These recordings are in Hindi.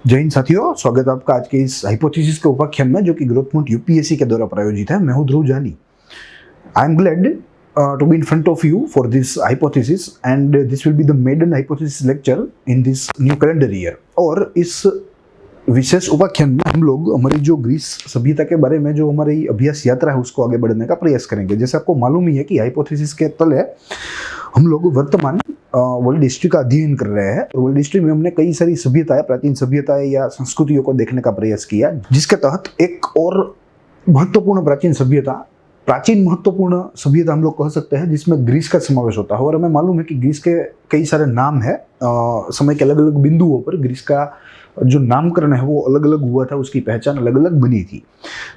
जय हिंद साथियों, स्वागत है आपका आज के इस हाइपोथेसिस के उपाख्यान में, जो कि ग्रोथ मोड यूपीएससी के द्वारा प्रायोजित है। मैं हूं Dhruv Jani. I am glad to be in front of you for this hypothesis and this will be the maiden hypothesis lecture in this new calendar year. और इस विशेष उपाख्यान में हम लोग हमारी जो ग्रीस सभ्यता के बारे में जो हमारी अभ्यास यात्रा है उसको आगे बढ़ने का प्रयास करेंगे। जैसे आपको मालूम ही है कि हाइपोथेसिस के तले हम लोग वर्तमान वर्ल्ड हिस्ट्री का अध्ययन कर रहे हैं। और वर्ल्ड हिस्ट्री में हमने कई सारी सभ्यताएं, प्राचीन सभ्यताएं या संस्कृतियों को देखने का प्रयास किया, जिसके तहत एक और महत्वपूर्ण प्राचीन महत्वपूर्ण सभ्यता हम लोग कह सकते हैं, जिसमें ग्रीस का समावेश होता है। और हमें मालूम है कि ग्रीस के कई सारे नाम है, समय के अलग अलग बिंदुओं पर ग्रीस का जो नामकरण है वो अलग अलग हुआ था, उसकी पहचान अलग अलग बनी थी।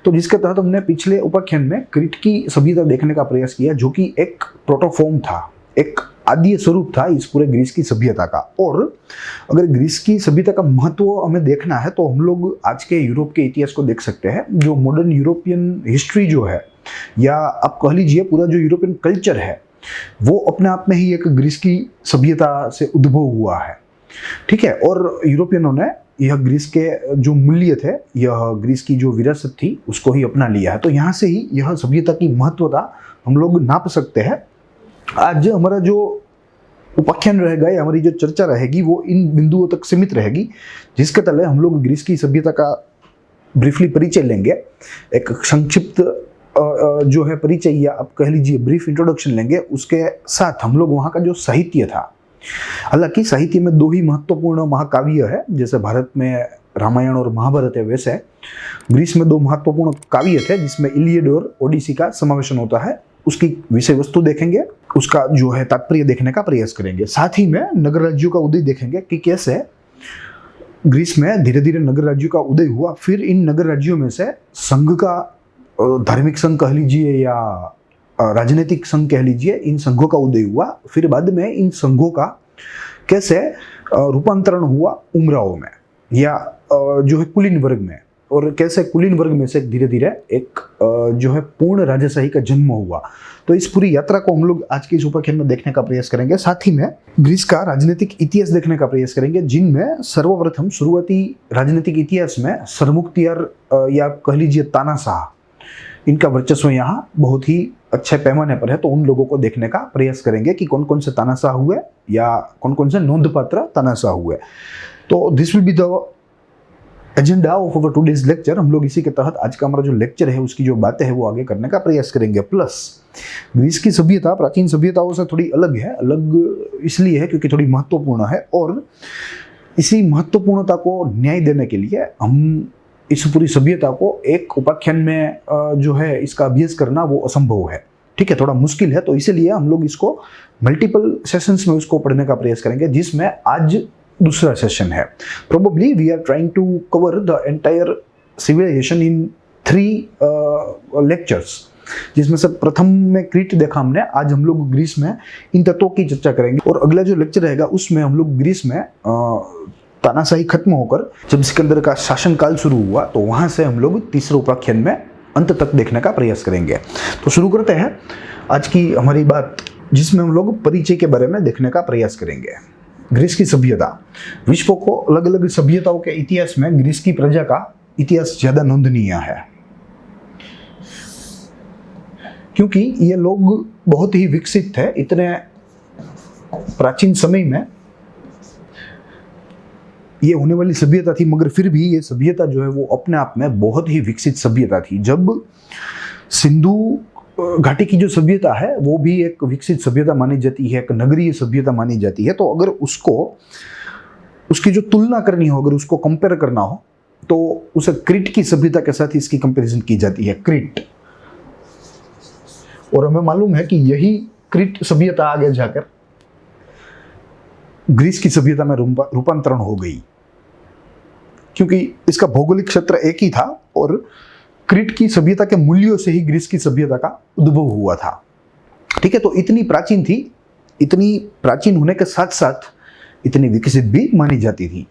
तो जिसके तहत हमने पिछले उपाख्यान में क्रीट की सभ्यता देखने का प्रयास किया, जो कि एक प्रोटोफॉर्म था, एक आदि स्वरूप था इस पूरे ग्रीस की सभ्यता का। और अगर ग्रीस की सभ्यता का महत्व हमें देखना है तो हम लोग आज के यूरोप के इतिहास को देख सकते हैं। जो मॉडर्न यूरोपियन हिस्ट्री जो है, या आप कह लीजिए पूरा जो यूरोपियन कल्चर है, वो अपने आप में ही एक ग्रीस की सभ्यता से उद्भव हुआ है। ठीक है। और यूरोपियनों ने यह ग्रीस के जो मूल्य थे, यह ग्रीस की जो विरासत थी, उसको ही अपना लिया है। तो यहाँ से ही यह सभ्यता की महत्वता हम लोग नाप सकते हैं। आज हमारा जो उपाख्यान रहेगा या हमारी जो चर्चा रहेगी वो इन बिंदुओं तक सीमित रहेगी, जिसके तले हम लोग ग्रीस की सभ्यता का ब्रीफली परिचय लेंगे। एक संक्षिप्त जो है परिचय, या आप कह लीजिए ब्रीफ इंट्रोडक्शन लेंगे। उसके साथ हम लोग वहाँ का जो साहित्य था, हालांकि साहित्य में दो ही महत्वपूर्ण महाकाव्य है, जैसे भारत में रामायण और महाभारत है, वैसे ग्रीस में दो महत्वपूर्ण काव्य थे, जिसमें इलियड और ओडिसी का समावेशन होता है। उसकी विषय वस्तु देखेंगे, उसका जो है तात्पर्य देखने का प्रयास करेंगे। साथ ही में नगर राज्यों का उदय देखेंगे कि कैसे ग्रीस में धीरे धीरे नगर राज्यों का उदय हुआ। फिर इन नगर राज्यों में से संघ का, धार्मिक संघ कह लीजिए या राजनीतिक संघ कह लीजिए, इन संघों का उदय हुआ। फिर बाद में इन संघों का कैसे रूपांतरण हुआ उमराव में, या जो है कुलीन वर्ग में, और कैसे कुलीन वर्ग में से धीरे धीरे एक जो है पूर्ण राजशाही का जन्म हुआ। तो इस पूरी यात्रा को हम लोग आज के इस उपाख्यान में देखने का प्रयास करेंगे। साथ ही में ग्रीस का राजनीतिक इतिहास देखने का प्रयास करेंगे, जिनमें सर्वप्रथम शुरुआती राजनीतिक इतिहास में सरमुख्तियार या कह लीजिए तानाशाह, इनका वर्चस्व यहाँ बहुत ही अच्छे पैमाने पर है। तो उन लोगों को देखने का प्रयास करेंगे कि कौन कौन से तानाशाह हुए या कौन कौन से नोंदपात्र तानाशाह हुए। तो this will be the agenda of our today's lecture. हम लोग इसी के तहत आज का हमारा जो लेक्चर है उसकी जो बातें हैं वो आगे करने का प्रयास करेंगे। प्लस ग्रीस की सभ्यता प्राचीन सभ्यताओं से थोड़ी अलग है। अलग इसलिए है क्योंकि थोड़ी महत्वपूर्ण है, और इसी महत्वपूर्णता को न्याय देने के लिए हम इस पूरी सभ्यता को एक उपाख्यान में जो है इसका अभ्यास करना वो असंभव है। ठीक है, थोड़ा मुश्किल है। तो इसीलिए हम लोग इसको मल्टीपल सेशंस में उसको पढ़ने का प्रयास करेंगे, जिसमें आज दूसरा सेशन है। Probably we are trying to cover the entire civilisation in 3 lectures, जिसमें से प्रथम में क्रीट देखा हमने। आज हम लोग ग्रीस में इन तत्वों की चर्चा करेंगे, और अगला जो लेक्चर रहेगा उसमें हम लोग ग्रीस में तानाशाही खत्म होकर जब सिकंदर का शासनकाल शुरू हुआ, तो वहां से हम लोग तीसरे उपाख्यान में अंत तक देखने का प्रयास करेंगे। तो शुरू करते हैं आज की हमारी बात, जिसमें हम लोग परिचय के बारे में देखने का प्रयास करेंगे। ग्रीस की सभ्यता, विश्व को अलग अलग सभ्यताओं के इतिहास में ग्रीस की प्रजा का इतिहास ज्यादा नोंदनीय है, क्योंकि ये लोग बहुत ही विकसित थे। इतने प्राचीन समय में ये होने वाली सभ्यता थी, मगर फिर भी ये सभ्यता जो है वो अपने आप में बहुत ही विकसित सभ्यता थी। जब सिंधु घाटी की जो सभ्यता है वो भी एक विकसित सभ्यता मानी जाती है, एक नगरीय सभ्यता मानी जाती है। तो अगर उसकी जो तुलना करनी हो, अगर उसको कंपेयर करना हो, तो उसे क्रीट की सभ्यता के साथ इसकी कंपैरिजन की जाती है, क्रीट। और हमें मालूम है कि यही क्रीट सभ्यता आगे जाकर ग्रीस की सभ्यता में रूपांतरण हो गई, क्योंकि इसका भौगोलिक क्षेत्र एक ही था, और क्रीट की सभ्यता के मूल्यों से ही ग्रीस की सभ्यता का उद्भव हुआ था। ठीक है, तो इतनी प्राचीन थी, इतनी प्राचीन होने के साथ साथ इतनी विकसित भी मानी जाती थी।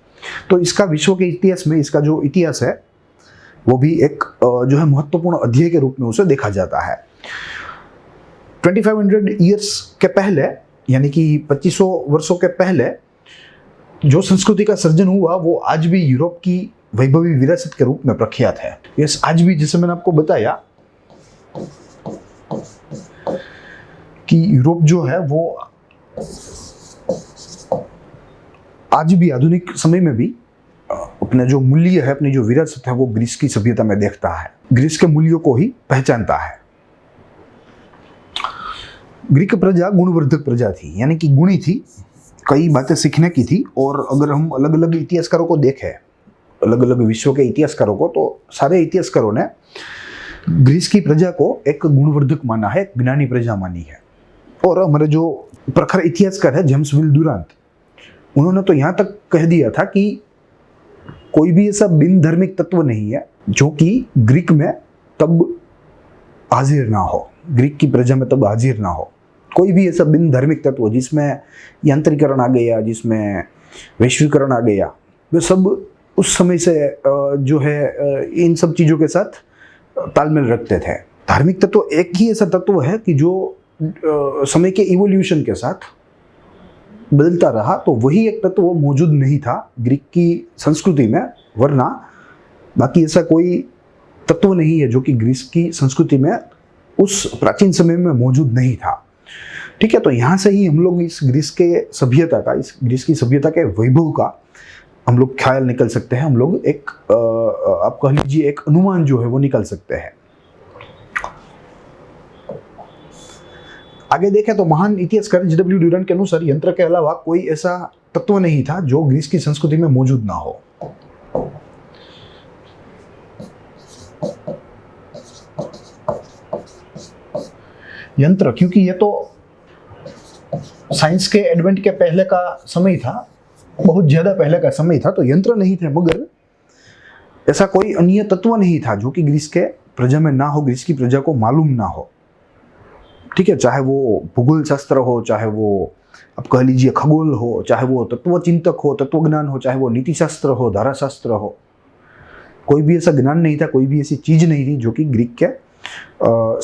तो इसका विश्व के इतिहास में इसका जो इतिहास है वो भी एक जो है महत्वपूर्ण अध्याय के रूप में उसे देखा जाता है। 2500 ईयर्स के पहले, यानी कि 2500 वर्षों के पहले जो संस्कृति का सर्जन हुआ वो आज भी यूरोप की वैभवी विरासत के रूप में प्रख्यात है। यस, आज भी जैसे मैंने आपको बताया कि यूरोप जो है वो आज भी आधुनिक समय में भी अपने जो मूल्य है, अपनी जो विरासत है, वो ग्रीस की सभ्यता में देखता है, ग्रीस के मूल्यों को ही पहचानता है। ग्रीक प्रजा गुणवर्धक प्रजा थी, यानी कि गुणी थी, कई बातें सीखने की थी। और अगर हम अलग अलग इतिहासकारों को देखें, अलग अलग विश्व के इतिहासकारों को, तो सारे इतिहासकारों ने ग्रीस की प्रजा को एक गुणवर्धक माना है, एक ज्ञानी प्रजा मानी है। और हमारे जो प्रखर इतिहासकार है जेम्स विल डुरांत, उन्होंने तो यहाँ तक कह दिया था कि कोई भी ऐसा बिन धार्मिक तत्व नहीं है जो कि ग्रीक में तब हाजिर ना हो, ग्रीक की प्रजा में तब हाजिर ना हो। कोई भी ऐसा बिन धार्मिक तत्व जिसमें यांत्रिकरण आ गया, जिसमें वैश्वीकरण आ गया, वे सब उस समय से जो है इन सब चीज़ों के साथ तालमेल रखते थे। धार्मिक तत्व एक ही ऐसा तत्व है कि जो समय के इवोल्यूशन के साथ बदलता रहा, तो वही एक तत्व मौजूद नहीं था ग्रीक की संस्कृति में, वरना बाकी ऐसा कोई तत्व नहीं है जो कि ग्रीस की संस्कृति में उस प्राचीन समय में मौजूद नहीं था। ठीक है, तो यहाँ से ही हम लोग इस ग्रीस के सभ्यता का, इस ग्रीस की सभ्यता के वैभव का हम लोग ख्याल निकल सकते हैं। हम लोग एक आप कह लीजिए एक अनुमान जो है वो निकल सकते हैं। आगे देखें तो महान इतिहासकार J.W. ड्यूरेंट के अनुसार यंत्र के अलावा कोई ऐसा तत्व नहीं था जो ग्रीस की संस्कृति में मौजूद ना हो। यंत्र, क्योंकि ये तो साइंस के एडवेंट के पहले का समय था, बहुत ज्यादा पहले का समय था, तो यंत्र नहीं थे, मगर ऐसा कोई अन्य तत्व नहीं था जो कि ग्रीस के प्रजा में ना हो, ग्रीस की प्रजा को मालूम ना हो। ठीक है, चाहे वो भूगोल शास्त्र हो, चाहे वो आप कह लीजिए खगोल हो, चाहे वो तत्व चिंतक हो, तत्वज्ञान हो, चाहे वो नीति शास्त्र हो, धारा शास्त्र हो, कोई भी ऐसा ज्ञान नहीं था, कोई भी ऐसी चीज नहीं थी जो कि ग्रीक के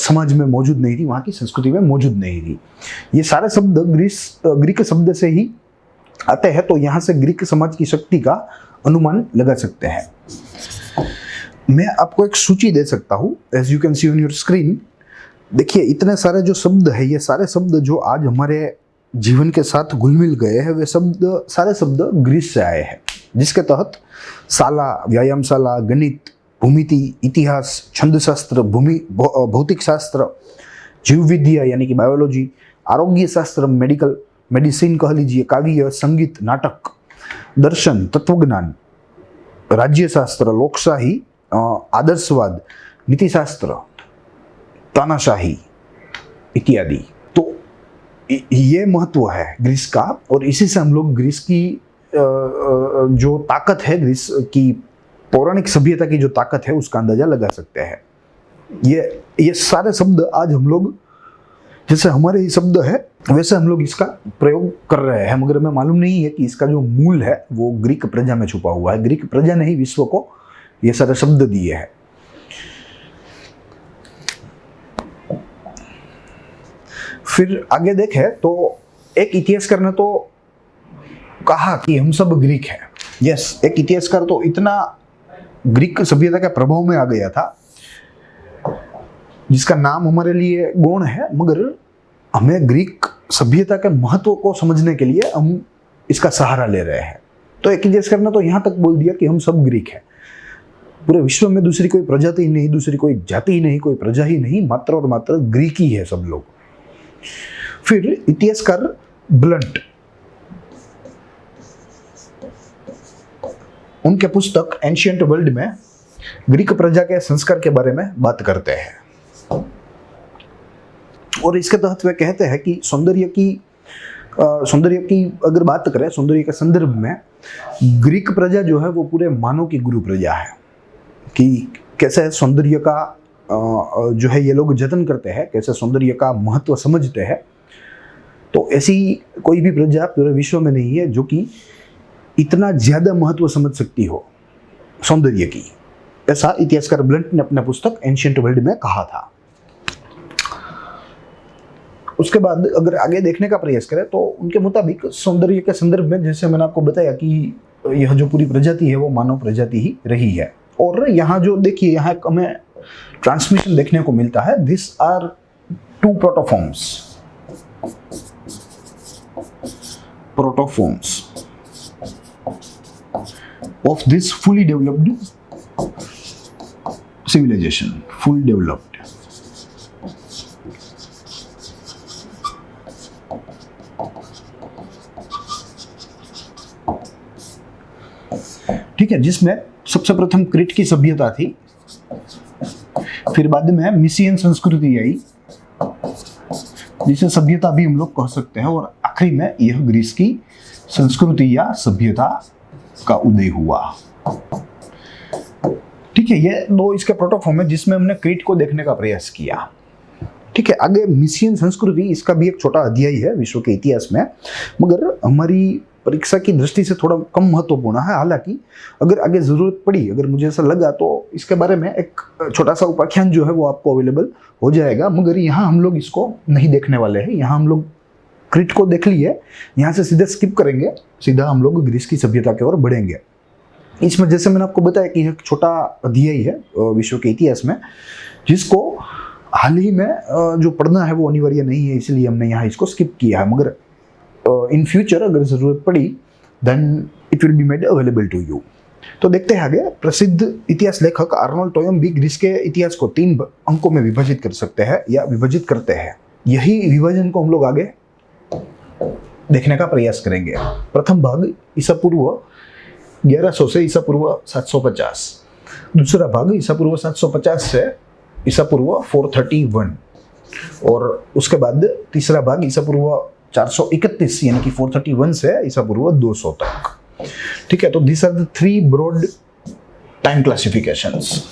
समाज में मौजूद नहीं थी, वहाँ की संस्कृति में मौजूद नहीं थी। ये सारे शब्द ग्रीक शब्द से ही आते हैं, तो यहाँ से ग्रीक समाज की शक्ति का अनुमान लगा सकते हैं। मैं आपको एक सूची दे सकता हूँ, as you can see on your screen. देखिए, इतने सारे जो शब्द है, ये सारे शब्द जो आज हमारे जीवन के साथ घुल मिल गए हैं, वे सारे शब्द ग्रीस से आए हैं, जिसके तहत शाला, व्यायामशाला, गणित, भूमिति, इतिहास, छंद शास्त्र, भौतिक शास्त्र, जीव विद्या यानी कि बायोलॉजी, आरोग्य शास्त्र, मेडिसिन कह लीजिए, काव्य, संगीत, नाटक, दर्शन, तत्वज्ञान, राज्यशास्त्र, लोकशाही, आदर्शवाद, नीतिशास्त्र, तानाशाही इत्यादि। तो ये महत्व है ग्रीस का, और इसी से हम लोग ग्रीस की जो ताकत है, ग्रीस की पौराणिक सभ्यता की जो ताकत है, उसका अंदाजा लगा सकते हैं। ये सारे शब्द आज हम लोग, जैसे हमारे ही शब्द है वैसे हम लोग इसका प्रयोग कर रहे हैं, मगर हमें मालूम नहीं है कि इसका जो मूल है वो ग्रीक प्रजा में छुपा हुआ है। ग्रीक प्रजा ने ही विश्व को ये सारे शब्द दिए हैं। फिर आगे देखें तो एक इतिहासकार ने तो कहा कि हम सब ग्रीक हैं। यस, एक इतिहासकार तो इतना ग्रीक सभ्यता के प्रभाव में आ गया था, जिसका नाम हमारे लिए गौण है, मगर हमें ग्रीक सभ्यता के महत्व को समझने के लिए हम इसका सहारा ले रहे हैं। तो एक इतिहासकार ने तो यहाँ तक बोल दिया कि हम सब ग्रीक हैं। पूरे विश्व में दूसरी कोई प्रजाति ही नहीं, दूसरी कोई जाति ही नहीं, कोई प्रजा ही नहीं, मात्र और मात्र ग्रीक ही है सब लोग। फिर इतिहासकार ब्लंट, उनके पुस्तक एंशिएंट वर्ल्ड में ग्रीक प्रजा के संस्कार के बारे में बात करते हैं, और इसके तहत वे कहते हैं कि सौंदर्य की अगर बात करें, सौंदर्य के संदर्भ में ग्रीक प्रजा जो है वो पूरे मानव की गुरु प्रजा है, कि कैसे सौंदर्य का जो है ये लोग जतन करते हैं, कैसे सौंदर्य का महत्व समझते हैं। तो ऐसी कोई भी प्रजा पूरे विश्व में नहीं है जो कि इतना ज्यादा महत्व समझ सकती हो सौंदर्य की, ऐसा इतिहासकार ब्लंट ने अपना पुस्तक एंशिएंट वर्ल्ड में कहा था। उसके बाद अगर आगे देखने का प्रयास करें तो उनके मुताबिक सौंदर्य के संदर्भ में जैसे मैंने आपको बताया कि यह जो पूरी प्रजाति है वो मानव प्रजाति ही रही है। और यहाँ जो देखिए यहाँ हमें ट्रांसमिशन देखने को मिलता है। This are 2 protoforms of this fully developed civilization, fully developed. ठीक है, जिसमें सबसे प्रथम क्रीट की सभ्यता थी, फिर बाद में मिसियन संस्कृति आई जिसे सभ्यता भी हम लोग कह सकते हैं, और आखिरी में यह ग्रीस की संस्कृति या सभ्यता का उदय हुआ। ठीक है, ये 2 इसके प्रोटोफॉर्म है जिसमें हमने क्रीट को देखने का प्रयास किया। ठीक है, आगे मिसियन संस्कृति, इसका भी एक छोटा अध्याय है विश्व के इतिहास में, मगर हमारी परीक्षा की दृष्टि से थोड़ा कम महत्वपूर्ण है। हालांकि अगर आगे जरूरत पड़ी, अगर मुझे ऐसा लगा तो इसके बारे में एक छोटा सा उपाख्यान जो है वो आपको अवेलेबल हो जाएगा, मगर यहाँ हम लोग इसको नहीं देखने वाले हैं। यहाँ हम लोग क्रीट को देख लिए, यहाँ से सीधे स्किप करेंगे, सीधा हम लोग ग्रीस की सभ्यता की ओर बढ़ेंगे। इसमें जैसे मैंने आपको बताया कि एक छोटा अध्याय है विश्व के इतिहास में, जिसको हाल ही में जो पढ़ना है वो अनिवार्य नहीं है, इसलिए हमने यहाँ इसको स्किप किया है, मगर इन फ्यूचर अगर जरूरत पड़ी then it will be made available to you. तो देखते हैं आगे। प्रसिद्ध इतिहास लेखक आर्नोल्ड टोयनबी ग्रीस के इतिहास को 3 अंकों में विभाजित कर सकते हैं या विभाजित करते हैं। यही विभाजन को हम लोग आगे देखने का प्रयास करेंगे। प्रथम भाग ईसा पूर्व 1100 से ईसा पूर्व 750, दूसरा भाग ईसा पूर्व 750 से ईसा पूर्व 431, और उसके बाद तीसरा भाग ईसा पूर्व 431 यानी कि 431 से ईसा पूर्व 200 तक। ठीक है, तो this are the 3 broad time classifications.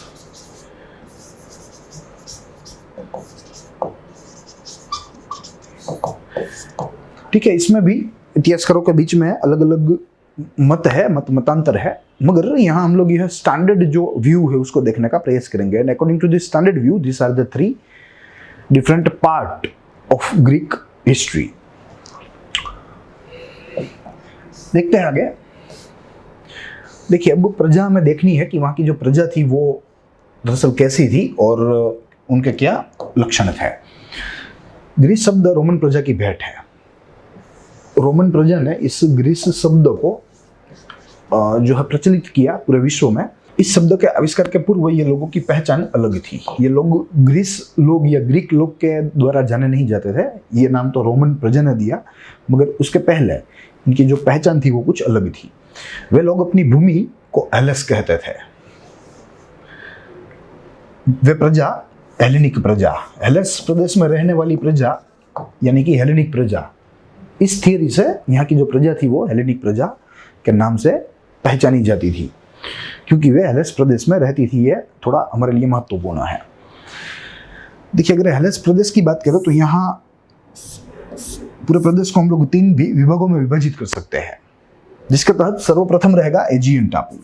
ठीक है, इसमें भी इतिहासकारों के बीच में अलग अलग मत है, मतांतर है, मगर यहाँ हम लोग यह स्टैंडर्ड जो व्यू है उसको देखने का प्रयास करेंगे। And according to this standard view, this are the 3 different part of Greek history. देखते हैं आगे। देखिए, अब प्रजा में देखनी है कि वहाँ की जो प्रजा थी वो दरअसल कैसी थी और उनके क्या लक्षण थे। ग्रीस शब्द रोमन प्रजा की भेंट है। रोमन प्रजा ने इस ग्रीस शब्द को जो है प्रचलित किया पूरे विश्व में। इस शब्द के आविष्कार के पूर्व ये लोगों की पहचान अलग थी। ये लोग ग्रीस लोग या ग्रीक लोग के द्वारा जाने नहीं जाते थे। ये नाम तो रोमन प्रजा ने दिया, मगर उसके पहले इनकी जो पहचान थी वो कुछ अलग थी। वे लोग अपनी भूमि को हेलेस कहते थे। वे प्रजा हेलेनिक प्रजा, हेलेस प्रदेश में रहने वाली प्रजा यानी कि हेलेनिक प्रजा, इस थियरी से यहाँ की जो प्रजा थी वो हेलेनिक प्रजा के नाम से पहचानी जाती थी, क्योंकि वे हेलेस प्रदेश में रहती थी। ये थोड़ा हमारे लिए महत्वपूर्ण है। देखिए, अगर हेलेस प्रदेश की बात करें तो यहाँ पूरे प्रदेश को हम लोग 3 विभागों में विभाजित कर सकते हैं, जिसके तहत सर्वप्रथम रहेगा एजियन टापू,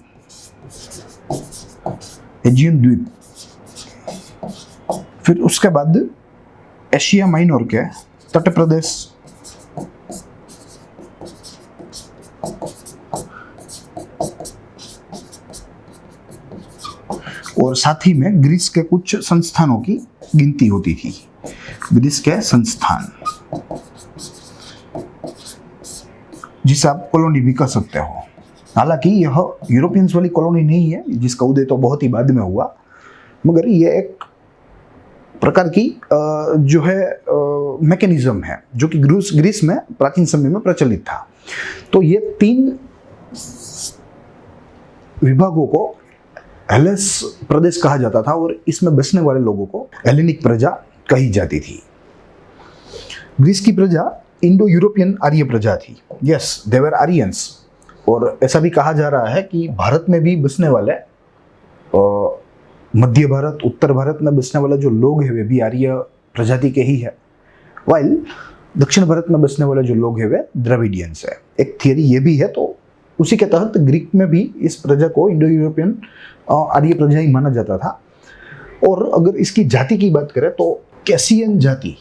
एजियन द्वीप, फिर उसके बाद एशिया माइनर के तट प्रदेश, और साथ ही में ग्रीस के कुछ संस्थानों की गिनती होती थी। ग्रीस के संस्थान जिसे आप कॉलोनी भी कह सकते हो। हालांकि यह यूरोपियंस वाली कॉलोनी नहीं है, जिसका उदय तो बहुत ही बाद में हुआ, मगर यह एक प्रकार की जो है मैकेनिज्म है जो कि ग्रीस में प्राचीन समय में प्रचलित था। तो ये 3 विभागों को हेलेस प्रदेश कहा जाता था और इसमें बसने वाले लोगों को हेलेनिक प्रजा कही जाती थी। ग्रीस की प्रजा इंडो यूरोपियन आर्य प्रजा थी। Yes, they were Aryans. और ऐसा भी कहा जा रहा है कि भारत में भी बसने वाले, मध्य भारत, उत्तर भारत में बसने वाले जो लोग हैं वे भी आर्य प्रजाति के ही है, वाइल दक्षिण भारत में बसने वाले जो लोग हैं वे द्रविडियंस है। एक थियरी ये भी है, तो उसी के तहत ग्रीक में भी इस प्रजा को इंडो यूरोपियन आर्य प्रजा ही माना जाता था। और अगर इसकी जाति की बात करें तो कैसियन जाति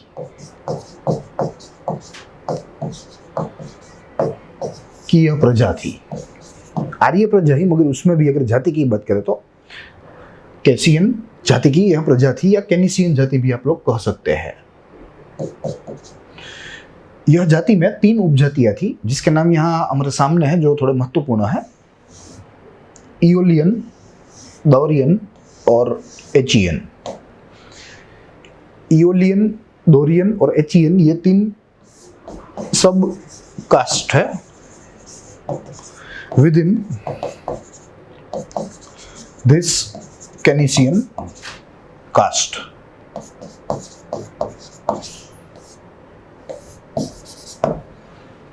की यह प्रजा थी। आर्य प्रजा ही, मगर उसमें भी अगर जाति की बात करें तो कैसियन जाति की यह प्रजा थी, या केनिसियन जाति भी आप लोग कह सकते हैं। यह जाति में 3 उपजातियां थी, जिसके नाम यहां हमारे सामने है, जो थोड़े महत्वपूर्ण है। इयोलियन, डोरियन और एचियन। इयोलियन, डोरियन और एचियन, ये 3 सब कास्ट है विद इन दिस केनिसियन कास्ट।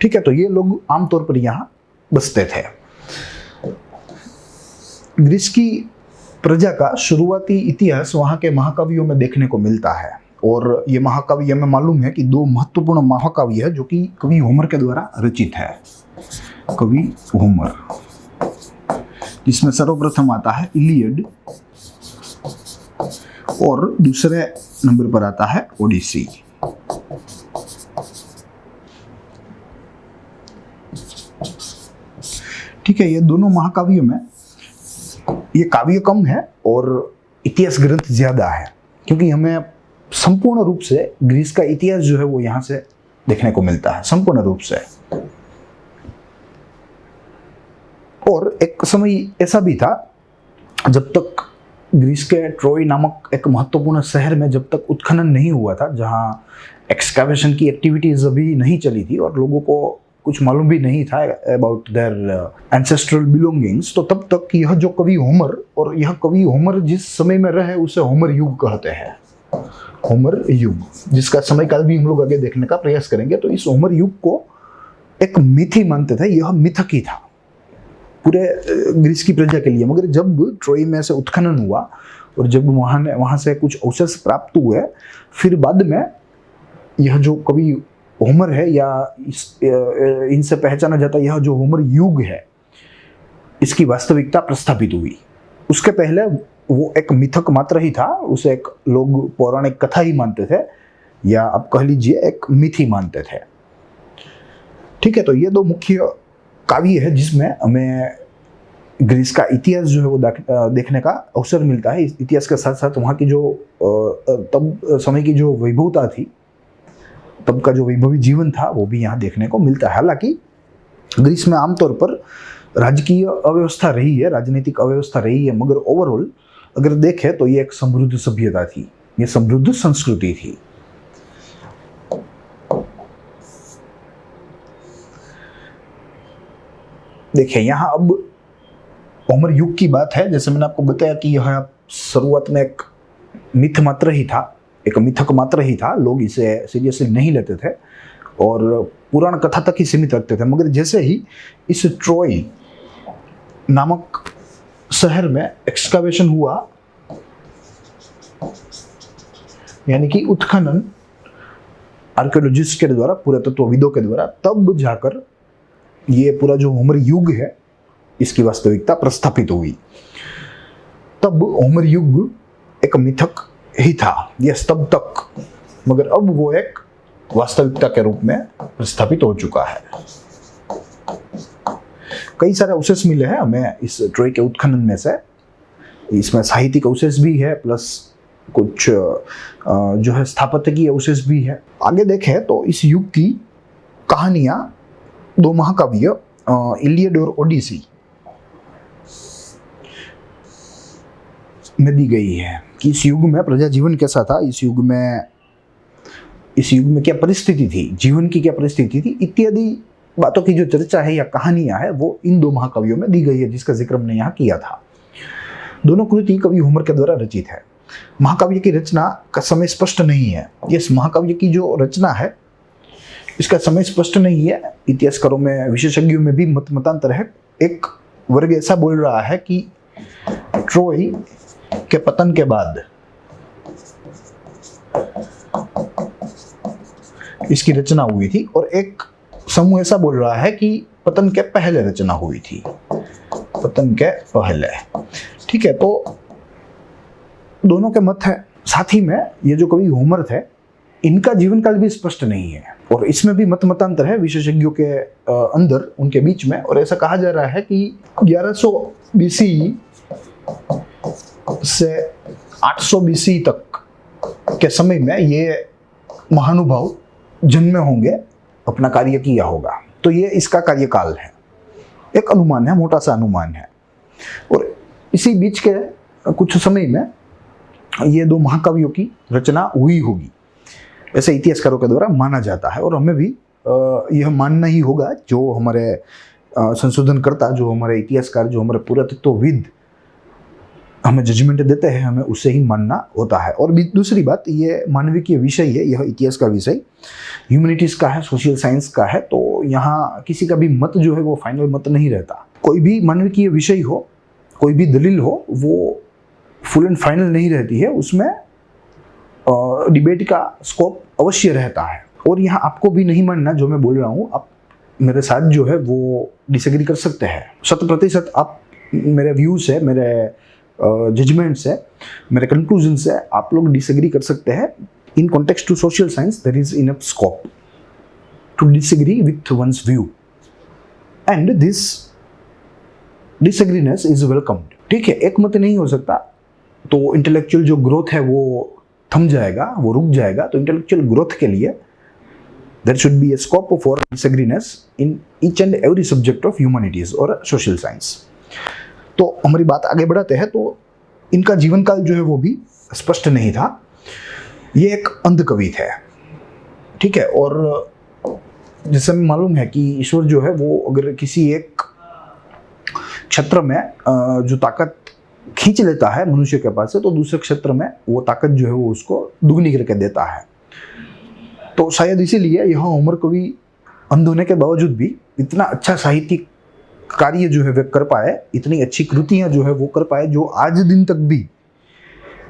ठीक है, तो ये लोग आमतौर पर यहां बसते थे। ग्रीस की प्रजा का शुरुआती इतिहास वहां के महाकाव्यों में देखने को मिलता है, और ये महाकाव्य हमें मालूम है कि 2 महत्वपूर्ण महाकाव्य है जो कि कवि होमर के द्वारा रचित है। कवि होमर, जिसमें सर्वप्रथम आता है इलियड और दूसरे नंबर पर आता है ओडिसी। ठीक है, ये दोनों महाकाव्यों में ये काव्य कम है और इतिहास ग्रंथ ज्यादा है, क्योंकि हमें संपूर्ण रूप से ग्रीस का इतिहास जो है वो यहां से देखने को मिलता है, संपूर्ण रूप से। और एक समय ऐसा भी था जब तक ग्रीस के ट्रोय नामक एक महत्वपूर्ण शहर में जब तक उत्खनन नहीं हुआ था, जहां एक्सकैवेशन की एक्टिविटीज अभी नहीं चली थी और लोगों को कुछ मालूम भी नहीं था अबाउट देयर एंसेस्ट्रल बिलोंगिंग्स, तो तब तक यह जो कवि होमर, और यह कवि होमर जिस समय में रहे उसे होमर युग कहते हैं। होमर युग, जिसका समय काल भी हम लोग आगे देखने का प्रयास करेंगे। तो इस होमर युग को एक मिथ ही मानते थे, यह मिथक ही था पूरे ग्रीस की प्रजा के लिए। मगर जब ट्रोय में से उत्खनन हुआ और जब वहां से कुछ अवशेष प्राप्त हुए, फिर बाद में यह जो कवि होमर है, या इनसे पहचाना जाता यह जो होमर युग है, इसकी वास्तविकता प्रस्थापित हुई। उसके पहले वो एक मिथक मात्र ही था, उसे एक लोग पौराणिक कथा ही मानते थे, या आप कह लीजिए एक मिथ ही मानते थे। ठीक है, तो ये 2 मुख्य काव्य है जिसमें हमें ग्रीस का इतिहास जो है वो देखने का अवसर मिलता है। इस इतिहास के साथ साथ वहाँ की जो तब समय की जो वैभवता थी, तब का जो वैभवी जीवन था, वो भी यहाँ देखने को मिलता है। हालांकि ग्रीस में आमतौर पर राजकीय अव्यवस्था रही है, राजनीतिक अव्यवस्था रही है, मगर ओवरऑल अगर देखें तो ये एक समृद्ध सभ्यता थी, ये समृद्ध संस्कृति थी। देखिए, यहाँ अब होमर युग की बात है। जैसे मैंने आपको बताया कि यह शुरुआत में एक मिथ मात्र ही था, एक मिथक मात्र ही था, लोग इसे सीरियसली नहीं लेते थे और पुराण कथा तक ही सीमित रखते थे। मगर जैसे ही इस ट्रोय नामक शहर में एक्सकावेशन हुआ, यानी कि उत्खनन आर्कियोलॉजिस्ट के द्वारा, पुरातत्वविदों के द्वारा, तब जाकर ये पूरा जो होमर युग है इसकी वास्तविकता प्रस्थापित हुई। तब होमर युग एक मिथक ही था, यस, तब तक, मगर अब वो एक वास्तविकता के रूप में प्रस्थापित हो चुका है। कई सारे अवशेष मिले हैं हमें इस ट्रोय के उत्खनन में से। इसमें साहित्यिक अवशेष भी है, प्लस कुछ जो है स्थापत्य अवशेष भी है। आगे देखें तो इस युग की कहानियां 2 महाकाव्य इलियड और ओडिसी में दी गई है कि इस युग में प्रजा जीवन कैसा था, इस युग में क्या परिस्थिति थी, जीवन की क्या परिस्थिति थी, इत्यादि बातों की जो चर्चा है या कहानियां है वो इन 2 महाकाव्यों में दी गई है, जिसका जिक्र हमने यहाँ किया था। दोनों कृति कवि होमर के द्वारा रचित है। महाकाव्य की रचना का समय स्पष्ट नहीं है। इस महाकाव्य की जो रचना है इसका समय स्पष्ट नहीं है। इतिहासकारों में, विशेषज्ञों में भी मतांतर है। एक वर्ग ऐसा बोल रहा है कि ट्रोय के पतन के बाद इसकी रचना हुई थी, और एक समूह ऐसा बोल रहा है कि पतन के पहले रचना हुई थी, पतन के पहले। ठीक है, तो दोनों के मत है। साथ ही में ये जो कवि होमर थे, इनका जीवन काल भी स्पष्ट नहीं है। और इसमें भी मतांतर है विशेषज्ञों के अंदर, उनके बीच में। और ऐसा कहा जा रहा है कि 1100 बीसी से 800 बीसी तक के समय में ये महानुभाव जन्मे होंगे, अपना कार्य किया होगा। तो ये इसका कार्यकाल है, एक अनुमान है, मोटा सा अनुमान है। और इसी बीच के कुछ समय में ये दो महाकाव्यों की रचना हुई होगी, ऐसे इतिहासकारों के द्वारा माना जाता है। और हमें भी यह मानना ही होगा, जो हमारे संशोधनकर्ता, जो हमारे इतिहासकार, जो हमारे पुरातत्वविद हमें जजमेंट देते हैं, हमें उसे ही मानना होता है। और भी दूसरी बात, ये मानविकीय विषय है, यह इतिहास का विषय ह्यूमैनिटीज़ का है, सोशल साइंस का है। तो यहाँ किसी का भी मत जो है वो फाइनल मत नहीं रहता। कोई भी मानविकीय विषय हो, कोई भी दलील हो, वो फुल एंड फाइनल नहीं रहती है, उसमें डिबेट का स्कोप अवश्य रहता है। और यहाँ आपको भी नहीं मानना जो मैं बोल रहा हूँ, आप मेरे साथ जो है वो डिसएग्री कर सकते हैं 100%। आप मेरे व्यू से, मेरे जजमेंट से, मेरे कंक्लूजन से आप लोग डिसएग्री कर सकते हैं। In context to social science there is enough scope to disagree with one's view, and this disagreeness is welcomed. ठीक है, एक मत नहीं हो सकता, तो इंटेलेक्चुअल जो ग्रोथ है वो थम जाएगा, वो रुक जाएगा। तो इंटेलेक्चुअल ग्रोथ के लिए there should be a scope for disagreeness in each and every subject of humanities और सोशल साइंस। तो हमारी बात आगे बढ़ाते हैं। तो इनका जीवन काल जो है वो भी स्पष्ट नहीं था। ये एक अंध कवि थे, ठीक है। और जैसे हमें मालूम है कि ईश्वर जो है वो अगर किसी एक क्षेत्र में जो ताकत खींच लेता है मनुष्य के पास से, तो दूसरे क्षेत्र में वो ताकत जो है वो उसको दुगनी करके देता है। तो शायद इसीलिए यह उमर कवि अंध होने के बावजूद भी इतना अच्छा साहित्यिक कार्य जो है वे कर पाए, इतनी अच्छी कृतियां जो है वो कर पाए, जो आज दिन तक भी,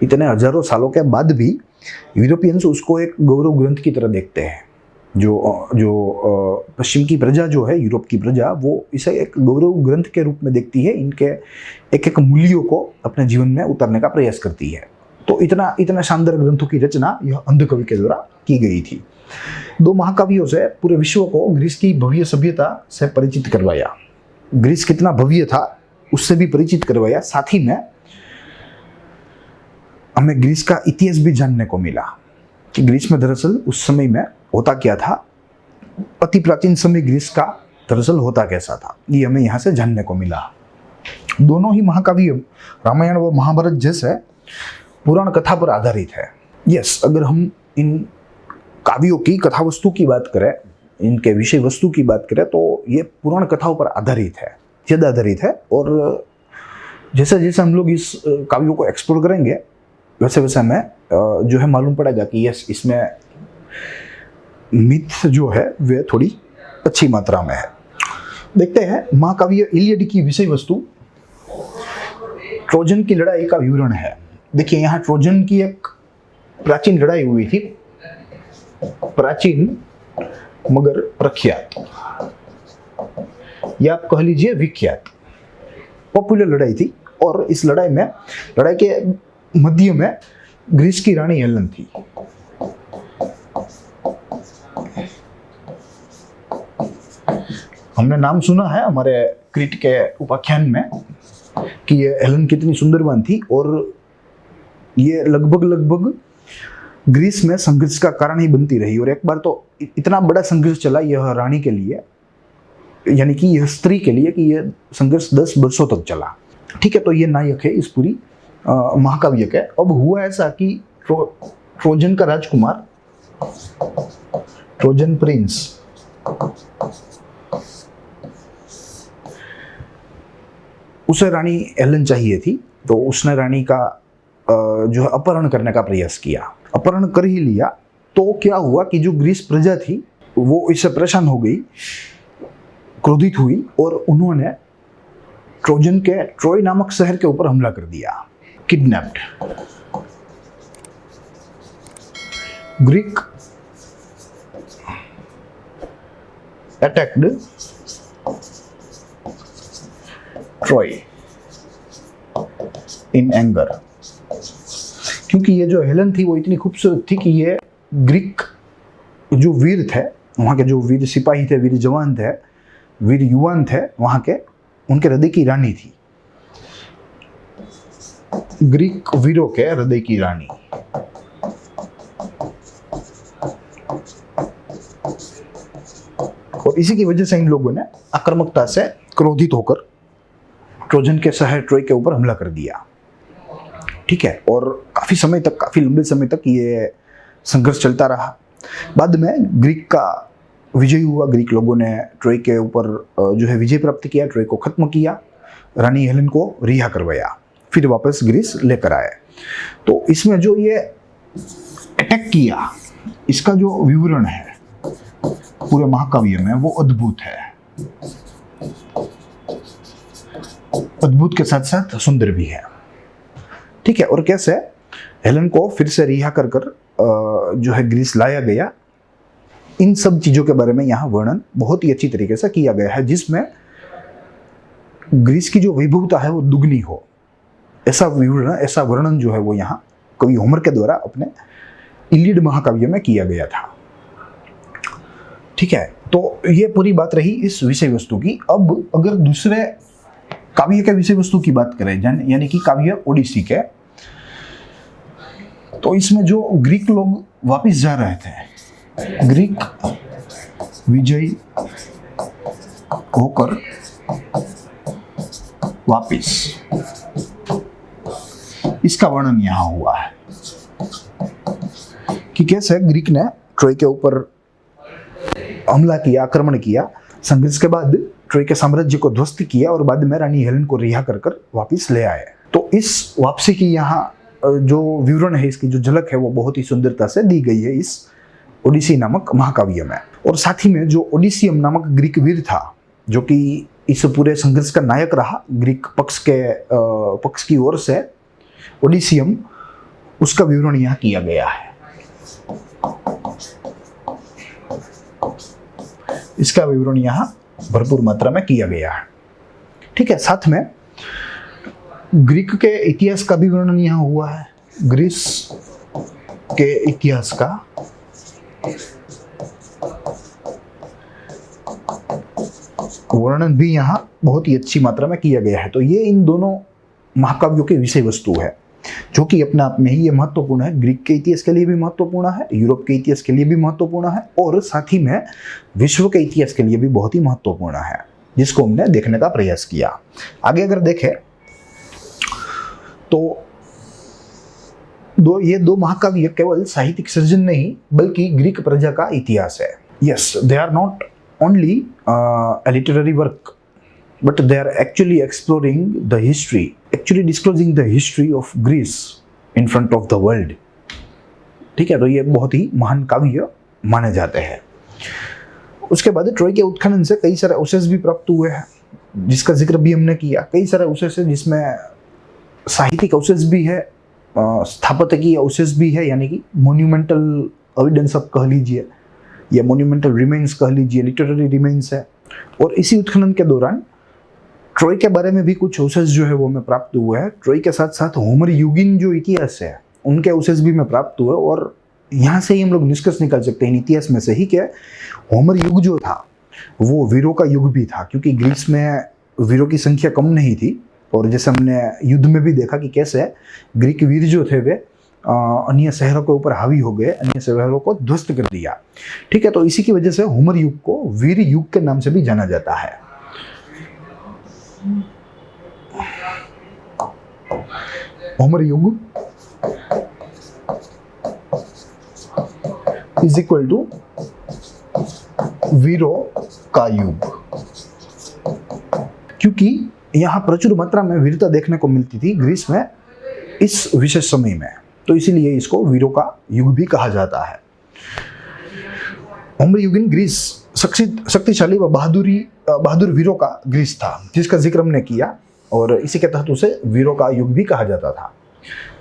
इतने हजारों सालों के बाद भी यूरोपियंस उसको एक गौरव ग्रंथ की तरह देखते हैं। जो पश्चिम की प्रजा जो है, यूरोप की प्रजा, वो इसे एक गौरव ग्रंथ के रूप में देखती है। इनके एक एक मूल्यों को अपने जीवन में उतारने का प्रयास करती है। तो इतना शानदार ग्रंथों की रचना यह अंध कवि के द्वारा की गई थी। दो महाकाव्यों से पूरे विश्व को ग्रीस की भव्य सभ्यता से परिचित करवाया। ग्रीस कितना भव्य था उससे भी परिचित करवाया। साथ ही में हमें ग्रीस का इतिहास भी जानने को मिला कि ग्रीस में दरअसल उस समय में होता क्या था, अति प्राचीन समय ग्रीस का दरअसल होता कैसा था, ये हमें यहाँ से जानने को मिला। दोनों ही महाकाव्य रामायण व महाभारत जैसे पुराण कथा पर आधारित है। यस, अगर हम इन काव्यों की कथा वस्तु की बात करें, इनके विषय वस्तु की बात करें, तो ये पुराण कथाओं पर आधारित है, ज़्यादा आधारित है। और जैसे जैसे हम लोग इस काव्यों को एक्सप्लोर करेंगे, वैसे वैसे हमें जो है मालूम पड़ेगा कि यस, इसमें मिथ जो है वे थोड़ी अच्छी मात्रा में है। देखते हैं, महाकाव्य इलियड की विषय वस्तु ट्रोजन की लड़ाई का विवरण है। देखिए, यहाँ ट्रोजन की एक प्राचीन लड़ाई हुई थी, प्राचीन मगर प्रख्यात, या आप कह लीजिए विख्यात, पॉपुलर लड़ाई थी। और इस लड़ाई के मध्य में ग्रीस की रानी हेलेन थी। हमने नाम सुना है हमारे क्रीट के उपाख्यान में कि ये हेलेन कितनी सुंदरवान थी, और ये लगभग ग्रीस में संघर्ष का कारण ही बनती रही। और एक बार तो इतना बड़ा संघर्ष चला यह रानी के लिए, यानी कि यह स्त्री के लिए, कि यह संघर्ष 10 वर्षों तक चला। ठीक है, तो ये नायक है इस पूरी महाकाव्य के। अब हुआ ऐसा कि ट्रोजन का राजकुमार, ट्रोजन प्रिंस, उसे रानी हेलेन चाहिए थी, तो उसने रानी का जो है अपहरण करने का प्रयास किया। अपहरण कर ही लिया, तो क्या हुआ कि जो ग्रीस प्रजा थी वो इससे परेशान हो गई, क्रोधित हुई, और उन्होंने ट्रोजन के ट्रोय नामक शहर के ऊपर हमला कर दिया। Kidnapped Greek attacked Troy in anger. क्योंकि ये जो हेलेन थी वो इतनी खूबसूरत थी कि ये ग्रीक जो वीर थे वहाँ के जो वीर सिपाही थे, वीर जवान थे, वीर युवान थे वहाँ के, उनके हृदय की रानी थी, ग्रीक वीरों के हृदय की रानी। और इसी की वजह से इन लोगों ने आक्रामकता से क्रोधित होकर ट्रोजन के शहर ट्रोय के ऊपर हमला कर दिया। ठीक है, और काफी समय तक, काफी लंबे समय तक ये संघर्ष चलता रहा। बाद में ग्रीक का विजय हुआ, ग्रीक लोगों ने ट्रोय के ऊपर जो है विजय प्राप्त किया, ट्रोय को खत्म किया, रानी हेलेन को रिहा करवाया, फिर वापस ग्रीस लेकर आए। तो इसमें जो ये अटैक किया, इसका जो विवरण है पूरे महाकाव्य में वो अद्भुत है, अद्भुत के साथ साथ सुंदर भी है। ठीक है, और कैसे हेलेन को फिर से रिहा कर जो है ग्रीस लाया गया, इन सब चीजों के बारे में यहाँ वर्णन बहुत ही अच्छी तरीके से किया गया है, जिसमें ग्रीस की जो वैभवता है वो दुगनी हो, ऐसा वर्णन जो है वो यहाँ कवि होमर के द्वारा अपने इलियड महाकाव्य में किया गया था। ठीक है, तो ये पूरी बात रही इस विषय वस्तु की। अब अगर दूसरे काव्य के विषय वस्तु की बात करें, यानी कि काव्य ओडिसी के, तो इसमें जो ग्रीक लोग वापस जा रहे थे, ग्रीक विजयी होकर वापस, इसका वर्णन यहां हुआ है कि कैसे ग्रीक ने ट्रोय के ऊपर हमला किया, आक्रमण किया, संघर्ष के बाद ट्रोय के साम्राज्य को ध्वस्त किया और बाद में रानी हेलेन को रिहा कर वापस ले आए। तो इस वापसी की यहाँ जो विवरण है, इसकी जो झलक है वो बहुत ही सुंदरता से दी गई है इस ओडिसी नामक महाकाव्य में। और साथ ही में जो ओडिसियम नामक ग्रीक वीर था, जो कि इस पूरे संघर्ष का नायक रहा ग्रीक पक्ष की ओर से, ओडिसियम, उसका विवरण यहाँ किया गया है। इसका विवरण यहाँ भरपूर मात्रा में किया गया है। ठीक है, साथ में ग्रीक के इतिहास का भी वर्णन यहाँ हुआ है, ग्रीस के इतिहास का वर्णन भी यहाँ बहुत ही अच्छी मात्रा में किया गया है। तो ये इन दोनों महाकाव्यों के विषय वस्तु है, जो कि अपने आप में ही ये महत्वपूर्ण है, ग्रीक के इतिहास के लिए भी महत्वपूर्ण है, यूरोप के इतिहास के लिए भी महत्वपूर्ण है, और साथ ही में विश्व के इतिहास के लिए भी बहुत ही महत्वपूर्ण है, जिसको हमने देखने का प्रयास किया। आगे अगर देखें तो ये दो महाकाव्य केवल साहित्यिक सृजन नहीं बल्कि ग्रीक प्रजा का इतिहास है। Yes, they are not only a literary work, but they are actually exploring the history, actually disclosing the history of Greece in front of the world. ठीक है, तो ये बहुत ही महान काव्य माने जाते हैं। उसके बाद ट्रोय के उत्खनन से कई सारे अवशेष भी प्राप्त हुए हैं, जिसका जिक्र भी हमने किया। कई सारे अवशेष है जिसमें साहित्यिक अवशेष भी है, स्थापत्य अवशेष भी है, यानी कि मोन्यूमेंटल एविडेंस आप कह लीजिए, या मोन्यूमेंटल रिमेन्स कह लीजिए, लिटरेरी रिमेन्स है। और इसी उत्खनन के दौरान ट्रोय के बारे में भी कुछ अवशेष जो है वो हमें प्राप्त हुए हैं। ट्रोय के साथ साथ होमर युगीन जो इतिहास है उनके अवशेष भी हमें प्राप्त हुए, और यहाँ से ही हम लोग निष्कर्ष निकाल सकते हैं इन इतिहास में से ही कि होमर युग जो था वो वीरों का युग भी था, क्योंकि ग्रीस में वीरों की संख्या कम नहीं थी। और जैसे हमने युद्ध में भी देखा कि कैसे ग्रीक वीर जो थे वे अन्य शहरों के ऊपर हावी हो गए, अन्य शहरों को ध्वस्त कर दिया। ठीक है, तो इसी की वजह से होमर युग को वीर युग के नाम से भी जाना जाता है। होमर युग इज इक्वल टू वीरों का युग, क्योंकि यहां प्रचुर मात्रा में वीरता देखने को मिलती थी ग्रीस में इस विशेष समय में, तो इसीलिए इसको वीरों का युग भी कहा जाता है। होमर युगीन ग्रीस शक्तिशाली व बहादुर वीरों का ग्रीस था, जिसका जिक्र हमने किया, और इसी के तहत उसे वीरों का युग भी कहा जाता था।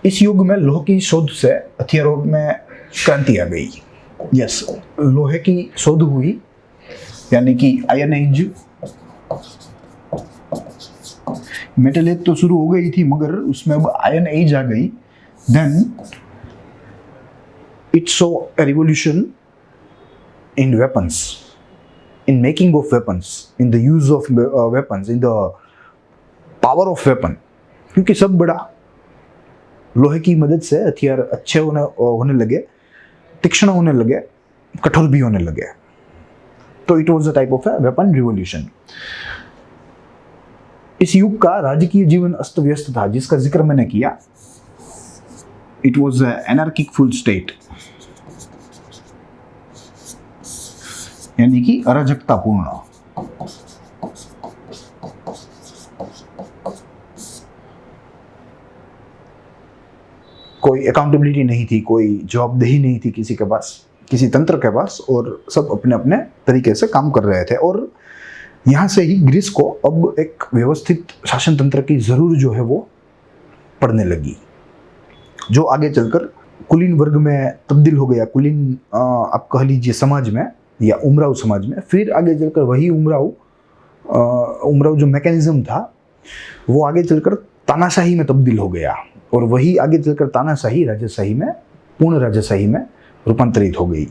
इस युग में लोहे की शोध से हथियारों में क्रांति आ गई। यस, लोहे की शोध हुई, यानी कि आयरन एज, मेटल एज तो शुरू हो गई थी मगर उसमें अब आयरन एज आ गई। Then it saw a revolution in weapons, in making of weapons, in the use of weapons, in the power of weapon, क्योंकि सब बड़ा लोहे की मदद से हथियार अच्छे होने लगे, तीक्ष्ण होने लगे, कठोर भी होने लगे। तो it was a type of weapon revolution. इस युग का राजकीय जीवन अस्त व्यस्त था, जिसका जिक्र मैंने किया। It was anarchic full state, यानी कि अराजकतापूर्ण। कोई अकाउंटेबिलिटी नहीं थी, कोई जवाबदेही नहीं थी किसी के पास, किसी तंत्र के पास, और सब अपने अपने तरीके से काम कर रहे थे। और यहाँ से ही ग्रीस को अब एक व्यवस्थित शासन तंत्र की जरूर जो है वो पड़ने लगी, जो आगे चलकर कुलीन वर्ग में तब्दील हो गया। कुलीन आप कह लीजिए समाज में या उमराव समाज में। फिर आगे चलकर वही उमराव जो मैकेनिज्म था वो आगे चलकर तानाशाही में तब्दील हो गया, और वही आगे चलकर तानाशाही राजशाही में, पूर्ण राजशाही में रूपांतरित हो गई।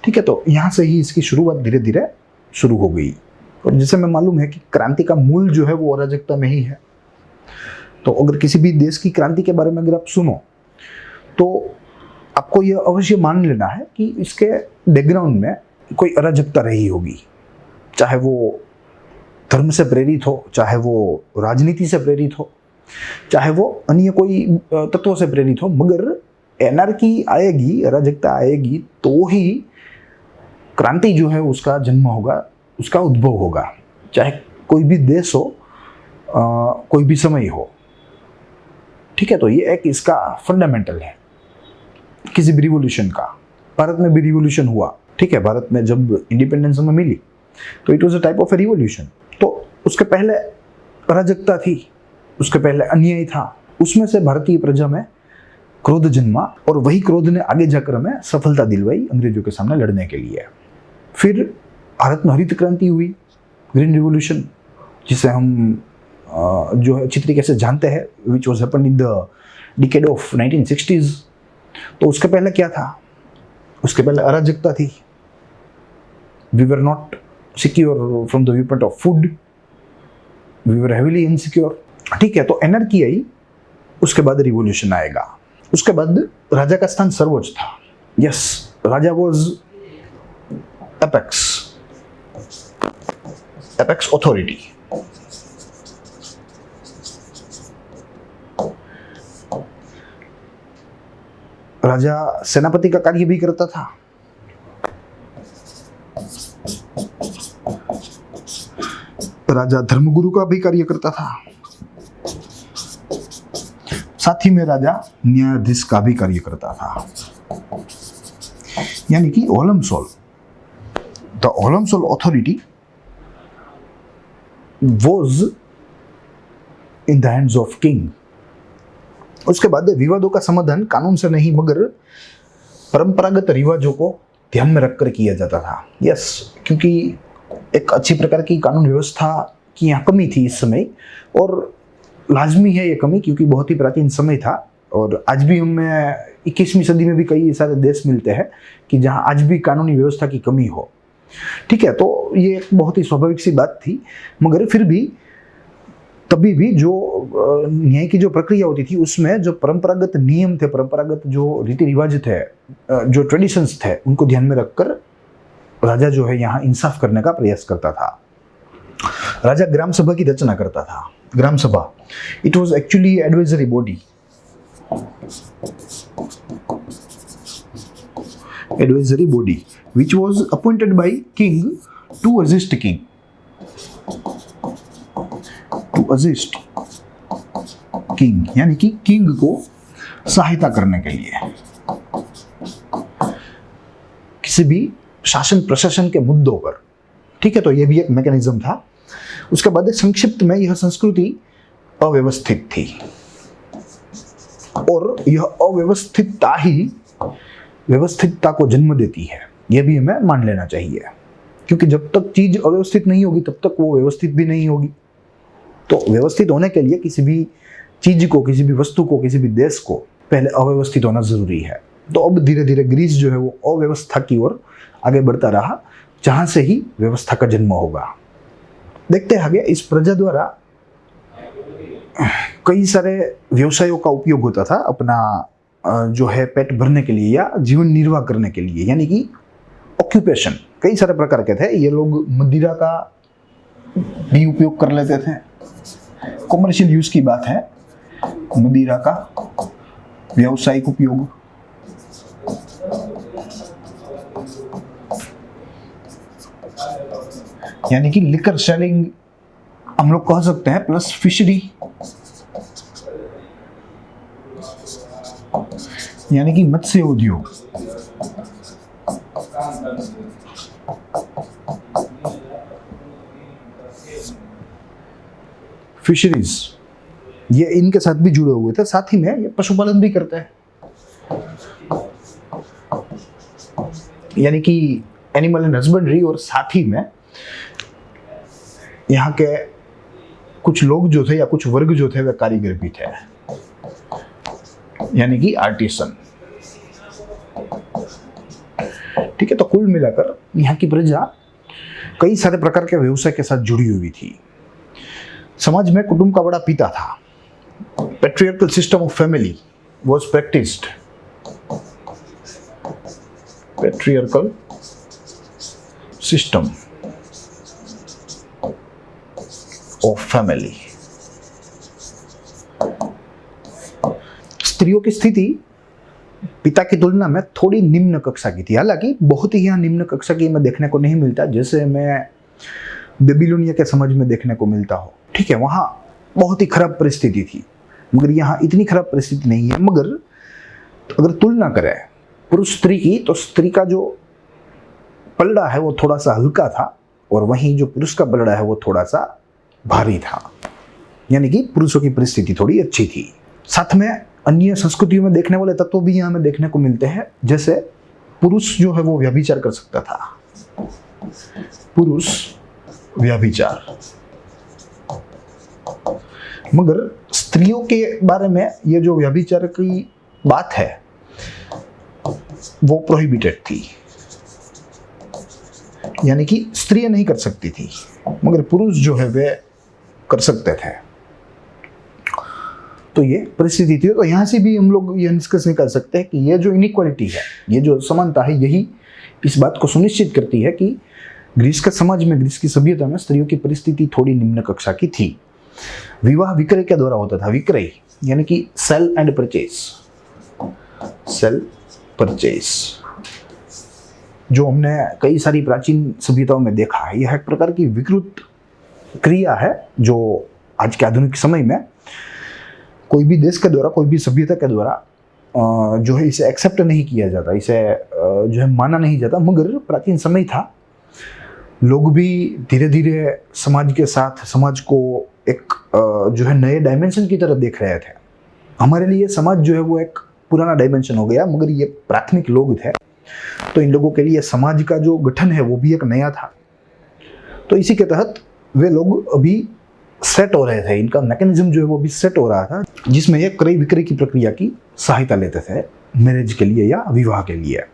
ठीक है, तो यहाँ से ही इसकी शुरुआत धीरे धीरे शुरू हो गई। और जैसे मैं मालूम है कि क्रांति का मूल जो है वो अराजकता में ही है। तो अगर किसी भी देश की क्रांति के बारे में अगर आप सुनो तो आपको यह अवश्य मान लेना है कि इसके बैकग्राउंड में कोई अराजकता रही होगी, चाहे वो धर्म से प्रेरित हो, चाहे वो राजनीति से प्रेरित हो, चाहे वो अन्य कोई तत्वों से प्रेरित हो, मगर एनार्की आएगी, अराजकता आएगी तो ही क्रांति जो है उसका जन्म होगा, उसका उद्भव होगा। चाहे कोई भी देश हो, कोई भी समय हो। ठीक है, तो ये एक इसका फंडामेंटल है किसी भी रिवॉल्यूशन का। भारत में भी रिवॉल्यूशन हुआ। ठीक है, भारत में जब इंडिपेंडेंस हमें मिली तो it was a type of A revolution. तो उसके पहले अराजकता थी, उसके पहले अन्याय था, उसमें से भारतीय प्रजा में क्रोध जन्मा, और वही क्रोध ने आगे जाकर हमें सफलता दिलवाई अंग्रेजों के सामने लड़ने के लिए। फिर भारत में हरित क्रांति हुई, ग्रीन रिवॉल्यूशन, जिसे हम जो है अच्छी तरीके से जानते हैं, which was happened in the decade of 1960s। तो उसके पहले क्या था? उसके पहले अराजकता थी। We were not secure from the view point of food, we were heavily insecure. ठीक है, तो एनर्की आई, उसके बाद रिवॉल्यूशन आएगा। उसके बाद राजा का स्थान सर्वोच्च था। Yes, raja was apex authority. राजा सेनापति का कार्य भी करता था, राजा धर्मगुरु का भी कार्य करता था, साथ ही में राजा न्यायाधीश का भी कार्य करता था। यानी कि whole and sole, the whole and sole authority was in the hands of king. उसके बाद विवादों का समाधान कानून से नहीं मगर परंपरागत रिवाजों को ध्यान में रखकर किया जाता था। यस, क्योंकि एक अच्छी प्रकार की कानून व्यवस्था की यहाँ कमी थी इस समय, और लाजमी है ये कमी, क्योंकि बहुत ही प्राचीन समय था। और आज भी हमें 21वीं सदी में भी कई सारे देश मिलते हैं कि जहाँ आज भी कानूनी व्यवस्था की कमी हो। ठीक है, तो ये एक बहुत ही स्वाभाविक सी बात थी, मगर फिर भी तभी भी जो न्याय की जो प्रक्रिया होती थी उसमें जो परंपरागत नियम थे, परंपरागत जो रीति रिवाज थे, जो ट्रेडिशंस थे, उनको ध्यान में रखकर राजा जो है यहाँ इंसाफ करने का प्रयास करता था। राजा ग्राम सभा की रचना करता था। ग्राम सभा, it was actually advisory body, advisory body which was appointed by king to assist king, यानी कि किंग को सहायता करने के लिए किसी भी शासन प्रशासन के मुद्दों पर। ठीक है, तो यह भी एक मैकेनिज्म था। उसके बाद संक्षिप्त में यह संस्कृति अव्यवस्थित थी, और यह अव्यवस्थितता ही व्यवस्थितता को जन्म देती है, यह भी हमें मान लेना चाहिए। क्योंकि जब तक चीज अव्यवस्थित नहीं होगी तब तक वो व्यवस्थित भी नहीं होगी। तो व्यवस्थित होने के लिए किसी भी चीज को, किसी भी वस्तु को, किसी भी देश को पहले अव्यवस्थित होना जरूरी है। तो अब धीरे धीरे ग्रीस जो है वो अव्यवस्था की ओर आगे बढ़ता रहा, जहां से ही व्यवस्था का जन्म होगा। देखते हैं आगे। इस प्रजा द्वारा कई सारे व्यवसायों का उपयोग होता था अपना जो है पेट भरने के लिए या जीवन निर्वाह करने के लिए, यानी कि ऑक्यूपेशन कई सारे प्रकार के थे। ये लोग मदिरा का भी उपयोग कर लेते थे, कॉमर्शियल यूज की बात है, मदिरा का व्यावसायिक उपयोग। यानी कि लिकर सेलिंग हम लोग कह सकते हैं, प्लस फिशरी यानी कि मत्स्य उद्योग। फिशरीज ये इनके साथ भी जुड़े हुए थे, साथ ही में ये पशुपालन भी करते हैं, यानी कि एनिमल एंड हस्बेंड्री। और साथ ही में यहाँ के कुछ लोग जो थे या कुछ वर्ग जो थे वे कारीगर भी थे, यानी कि आर्टिसन। ठीक है, तो कुल मिलाकर यहाँ की प्रजा कई सारे प्रकार के व्यवसाय के साथ जुड़ी हुई थी। समाज में कुटुंब का बड़ा पिता था। Patriarchal system of family was practised. Patriarchal system of family. स्त्रियों की स्थिति पिता की तुलना में थोड़ी निम्न कक्षा की थी, हालांकि बहुत ही यहाँ निम्न कक्षा की में देखने को नहीं मिलता जैसे मैं बेबीलोनिया के समाज में देखने को मिलता हो। ठीक है, वहां बहुत ही खराब परिस्थिति थी, मगर यहाँ इतनी खराब परिस्थिति नहीं है। मगर अगर तुलना करें पुरुष स्त्री की, तो स्त्री का जो पलड़ा है वो थोड़ा सा हल्का था, और वहीं जो पुरुष का पलड़ा है वो थोड़ा सा भारी था, यानी कि पुरुषों की परिस्थिति थोड़ी अच्छी थी। साथ में अन्य संस्कृतियों में देखने वाले तत्व भी यहाँ में देखने को मिलते हैं, जैसे पुरुष जो है वो व्यभिचार कर सकता था, पुरुष व्यभिचार। मगर स्त्रियों के बारे में ये जो व्यभिचार की बात है वो प्रोहिबिटेड थी, यानी कि स्त्रियां नहीं कर सकती थी, मगर पुरुष जो है वे कर सकते थे। तो ये परिस्थिति थी। तो यहाँ से भी हम लोग ये निष्कर्ष निकाल सकते हैं कि ये जो इनइक्वालिटी है, ये जो समानता है, यही इस बात को सुनिश्चित करती है कि ग्रीस के समाज में, ग्रीस की सभ्यता में स्त्रियों की परिस्थिति थोड़ी निम्न कक्षा की थी। विवाह विक्रय के द्वारा होता था। विक्रय यानी कि sale and purchase, sale purchase जो हमने कई सारी प्राचीन सभ्यताओं में देखा है, यह एक प्रकार की विकृत क्रिया है जो आज के आधुनिक समय में कोई भी देश के द्वारा, कोई भी सभ्यता के द्वारा जो है इसे एक्सेप्ट नहीं किया जाता, इसे जो है माना नहीं जाता। मगर प्राचीन समय था, लोग भी धीरे धीरे समाज के साथ समाज को एक जो है नए डायमेंशन की तरह देख रहे थे। हमारे लिए समाज जो है वो एक पुराना डायमेंशन हो गया, मगर ये प्राथमिक लोग थे, तो इन लोगों के लिए समाज का जो गठन है वो भी एक नया था। तो इसी के तहत वे लोग अभी सेट हो रहे थे, इनका मैकेनिज्म जो है वो भी सेट हो रहा था, जिसमें ये क्रय विक्रय की प्रक्रिया की सहायता लेते थे मैरिज के लिए या विवाह के लिए।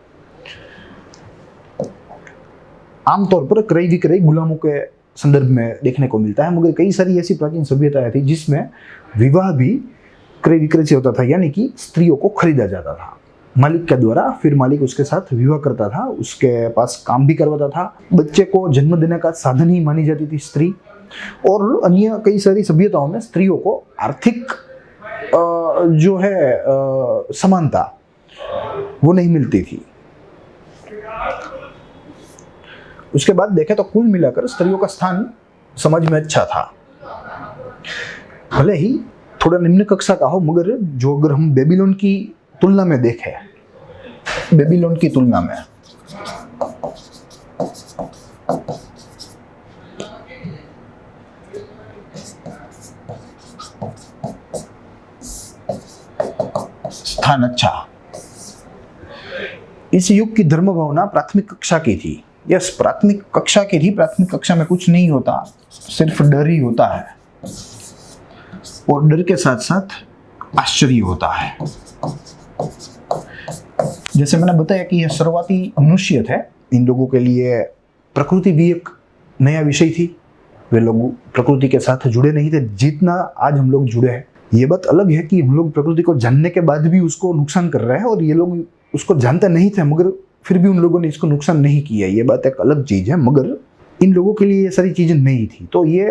आमतौर पर क्रय विक्रय गुलामों के संदर्भ में देखने को मिलता है, मगर कई सारी ऐसी प्राचीन सभ्यताएं थी जिसमें विवाह भी क्रय विक्रय से होता था, यानी कि स्त्रियों को खरीदा जाता था मालिक के द्वारा, फिर मालिक उसके साथ विवाह करता था, उसके पास काम भी करवाता था, बच्चे को जन्म देने का साधन ही मानी जाती थी स्त्री। और अन्य कई सारी सभ्यताओं में स्त्रियों को आर्थिक जो है समानता वो नहीं मिलती थी। उसके बाद देखें तो कुल मिलाकर स्त्रियों का स्थान समाज में अच्छा था, भले ही थोड़ा निम्न कक्षा का हो, मगर जो अगर हम बेबीलोन की तुलना में देखें, बेबीलोन की तुलना में स्थान अच्छा। इस युग की धर्म भावना प्राथमिक कक्षा की थी। यस, प्राथमिक कक्षा की थी। प्राथमिक कक्षा में कुछ नहीं होता, सिर्फ डर ही होता है, और डर के साथ साथ आश्चर्य होता है। जैसे मैंने बताया कि यह शुरुआती मनुष्य थे, इन लोगों के लिए प्रकृति भी एक नया विषय थी। वे लोग प्रकृति के साथ जुड़े नहीं थे जितना आज हम लोग जुड़े हैं। ये बात अलग है कि हम लोग प्रकृति को जानने के बाद भी उसको नुकसान कर रहे हैं, और ये लोग उसको जानते नहीं थे मगर फिर भी उन लोगों ने इसको नुकसान नहीं किया। ये बात एक अलग चीज है, मगर इन लोगों के लिए ये सारी चीजें नहीं थी। तो ये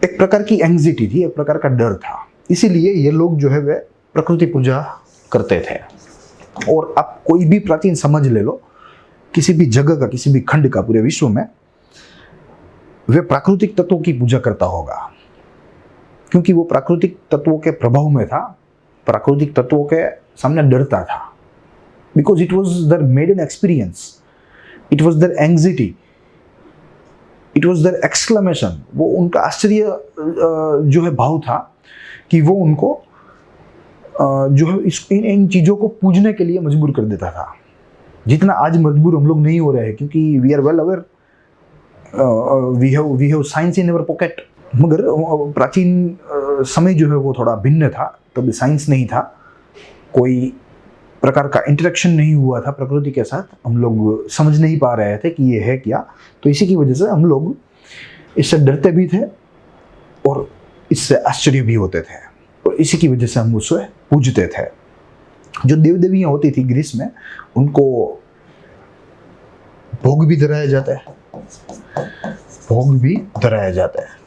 एक प्रकार की एंग्जाइटी थी, एक प्रकार का डर था। इसीलिए ये लोग जो है वे प्रकृति पूजा करते थे। और आप कोई भी प्राचीन समाज ले लो, किसी भी जगह का, किसी भी खंड का, पूरे विश्व में वे प्राकृतिक तत्वों की पूजा करता होगा, क्योंकि वो प्राकृतिक तत्वों के प्रभाव में था, प्राकृतिक तत्वों के सामने डरता था। Because it was their maiden experience, it was their anxiety, it was their exclamation. वो उनका आश्चर्य जो है भाव था कि वो उनको जो है इन चीज़ों को पूजने के लिए मजबूर कर देता था, जितना आज मजबूर हम लोग नहीं हो रहे हैं, क्योंकि we are well aware, we have science in our pocket. मगर प्राचीन समय जो है वो थोड़ा भिन्न था। तब साइंस नहीं था, कोई प्रकार का इंटरेक्शन नहीं हुआ था प्रकृति के साथ, हम लोग समझ नहीं पा रहे थे कि ये है क्या। तो इसी की वजह से हम लोग इससे डरते भी थे और इससे आश्चर्य भी होते थे, और इसी की वजह से हम उसे पूजते थे। जो देव देवियाँ होती थी ग्रीस में, उनको भोग भी धराया जाता है, भोग भी धराया जाता है।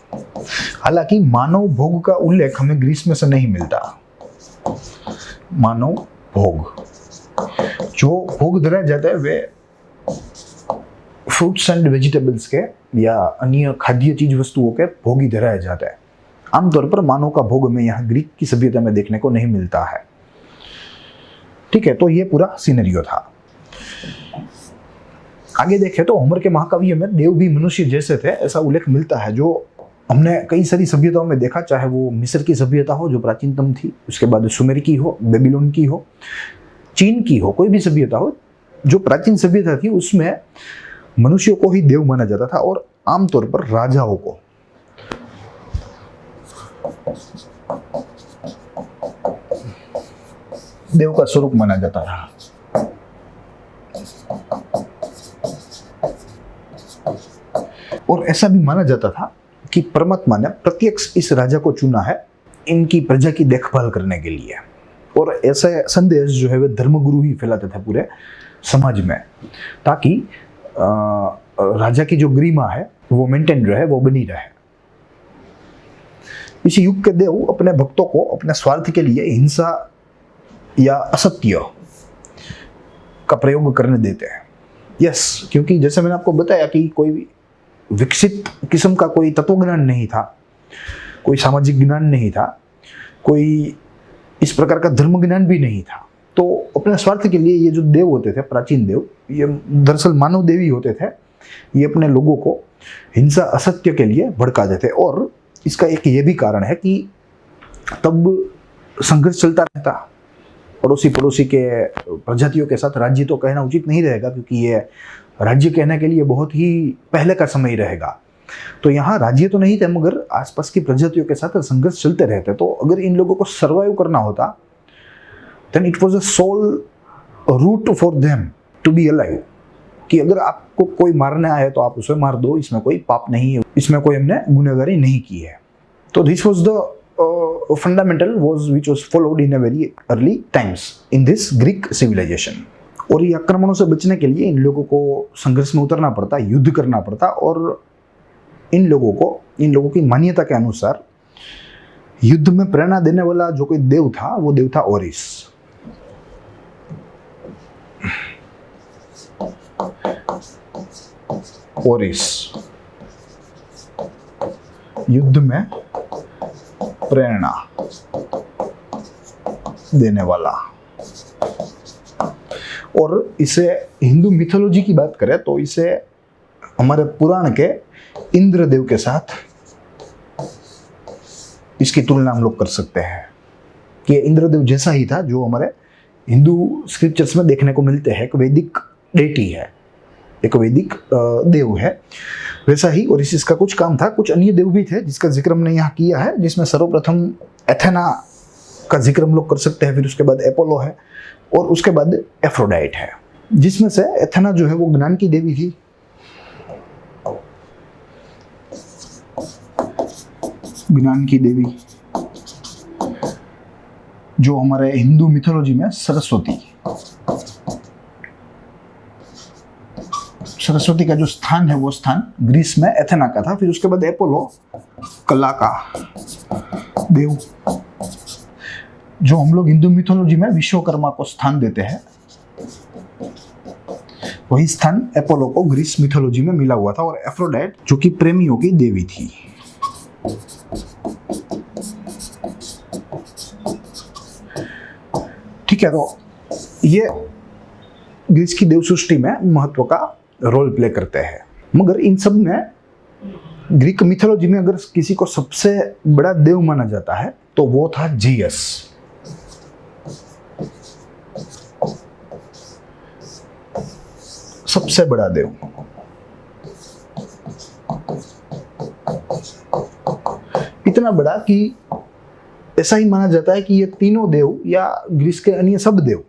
हालांकि मानव भोग का उल्लेख हमें ग्रीस में से नहीं मिलता। मानव भोग, जो भोग धराया जाता है वे फ्रूट्स एंड वेजिटेबल्स के या अन्य खाद्य चीज वस्तुओं के भोग ही धराया जाता है। आमतौर पर मानव का भोग हमें यहाँ ग्रीक की सभ्यता में देखने को नहीं मिलता है। ठीक है, तो ये पूरा सिनेरियो था। आगे देखें तो होमर के महाकाव्य में देव भी मनुष्य जैसे थे ऐसा उल्लेख मिलता है, जो हमने कई सारी सभ्यताओं में देखा, चाहे वो मिस्र की सभ्यता हो जो प्राचीनतम थी, उसके बाद सुमेर की हो, बेबीलोन की हो, चीन की हो, कोई भी सभ्यता हो जो प्राचीन सभ्यता थी, उसमें मनुष्यों को ही देव माना जाता था और आमतौर पर राजाओं को। देव का स्वरूप माना जाता था। और ऐसा भी माना जाता था कि परमात्मा ने प्रत्यक्ष इस राजा को चुना है इनकी प्रजा की देखभाल करने के लिए। और ऐसे संदेश जो है वे धर्मगुरु ही फैलाते थे पूरे समाज में, ताकि राजा की जो गरिमा है वो मेंटेन रहे, वो बनी रहे। इस युग के देव अपने भक्तों को अपने स्वार्थ के लिए हिंसा या असत्य का प्रयोग करने देते हैं। यस, क्योंकि जैसे मैंने आपको बताया कि कोई भी विकसित किस्म का कोई तत्वज्ञान नहीं था, कोई सामाजिक ज्ञान नहीं था, कोई इस प्रकार का धर्म ज्ञान भी नहीं था। तो अपने स्वार्थ के लिए ये जो देव होते थे, प्राचीन देव, ये दरअसल मानव देवी होते थे। ये अपने लोगों को हिंसा असत्य के लिए भड़का देते। और इसका एक ये भी कारण है कि तब संघर्ष चलता रहता, पड़ोसी पड़ोसी के प्रजातियों के साथ। राज्य तो कहना उचित नहीं रहेगा, क्योंकि ये राज्य कहने के लिए बहुत ही पहले का समय रहेगा। तो यहाँ राज्य तो नहीं थे, मगर आसपास की प्रजातियों के साथ संघर्ष चलते रहते। तो अगर इन लोगों को सर्वाइव करना होता, then it was a sole route for them to be alive, कि अगर आपको कोई मारने आए तो आप उसे मार दो, इसमें कोई पाप नहीं है, इसमें कोई हमने गुनहगारी नहीं की है। तो this was the fundamental which was followed in a very early times in this Greek civilization। और ये आक्रमणों से बचने के लिए इन लोगों को संघर्ष में उतरना पड़ता, युद्ध करना पड़ता। और इन लोगों की मान्यता के अनुसार युद्ध में प्रेरणा देने वाला जो कोई देव था, वो देव था ओरिस। ओरिस युद्ध में प्रेरणा देने वाला। और इसे हिंदू मिथोलॉजी की बात करें तो इसे हमारे पुराण के इंद्रदेव के साथ इसकी तुलना हम लोग कर सकते हैं कि इंद्रदेव जैसा ही था जो हमारे हिंदू स्क्रिप्चर्स में देखने को मिलते हैं। एक वैदिक डेटी है, एक वैदिक देव है, वैसा ही। और इसका कुछ काम था। कुछ अन्य देव भी थे जिसका जिक्र हमने यहाँ किया है, जिसमें सर्वप्रथम एथेना का जिक्र हम लोग कर सकते हैं, फिर उसके बाद एपोलो है और उसके बाद एफ्रोडाइट है। जिसमें से एथेना जो है वो ज्ञान की देवी थी। ज्ञान की देवी, जो हमारे हिंदू मिथोलॉजी में सरस्वती का जो स्थान है वो स्थान ग्रीस में एथेना का था। फिर उसके बाद एपोलो, कला का देव, जो हम लोग हिंदू मिथोलॉजी में विश्वकर्मा को स्थान देते हैं, वही स्थान एपोलो को ग्रीस मिथोलॉजी में मिला हुआ था। और एफ्रोडाइट जो कि प्रेमियों की देवी थी। ठीक है, तो ये ग्रीस की देव सृष्टि में महत्व का रोल प्ले करते हैं। मगर इन सब में ग्रीक मिथोलॉजी में अगर किसी को सबसे बड़ा देव माना जाता है तो वो था जीएस। सबसे बड़ा देव। इतना बड़ा कि ऐसा ही माना जाता है कि ये तीनों देव या ग्रीस के अन्य सब देव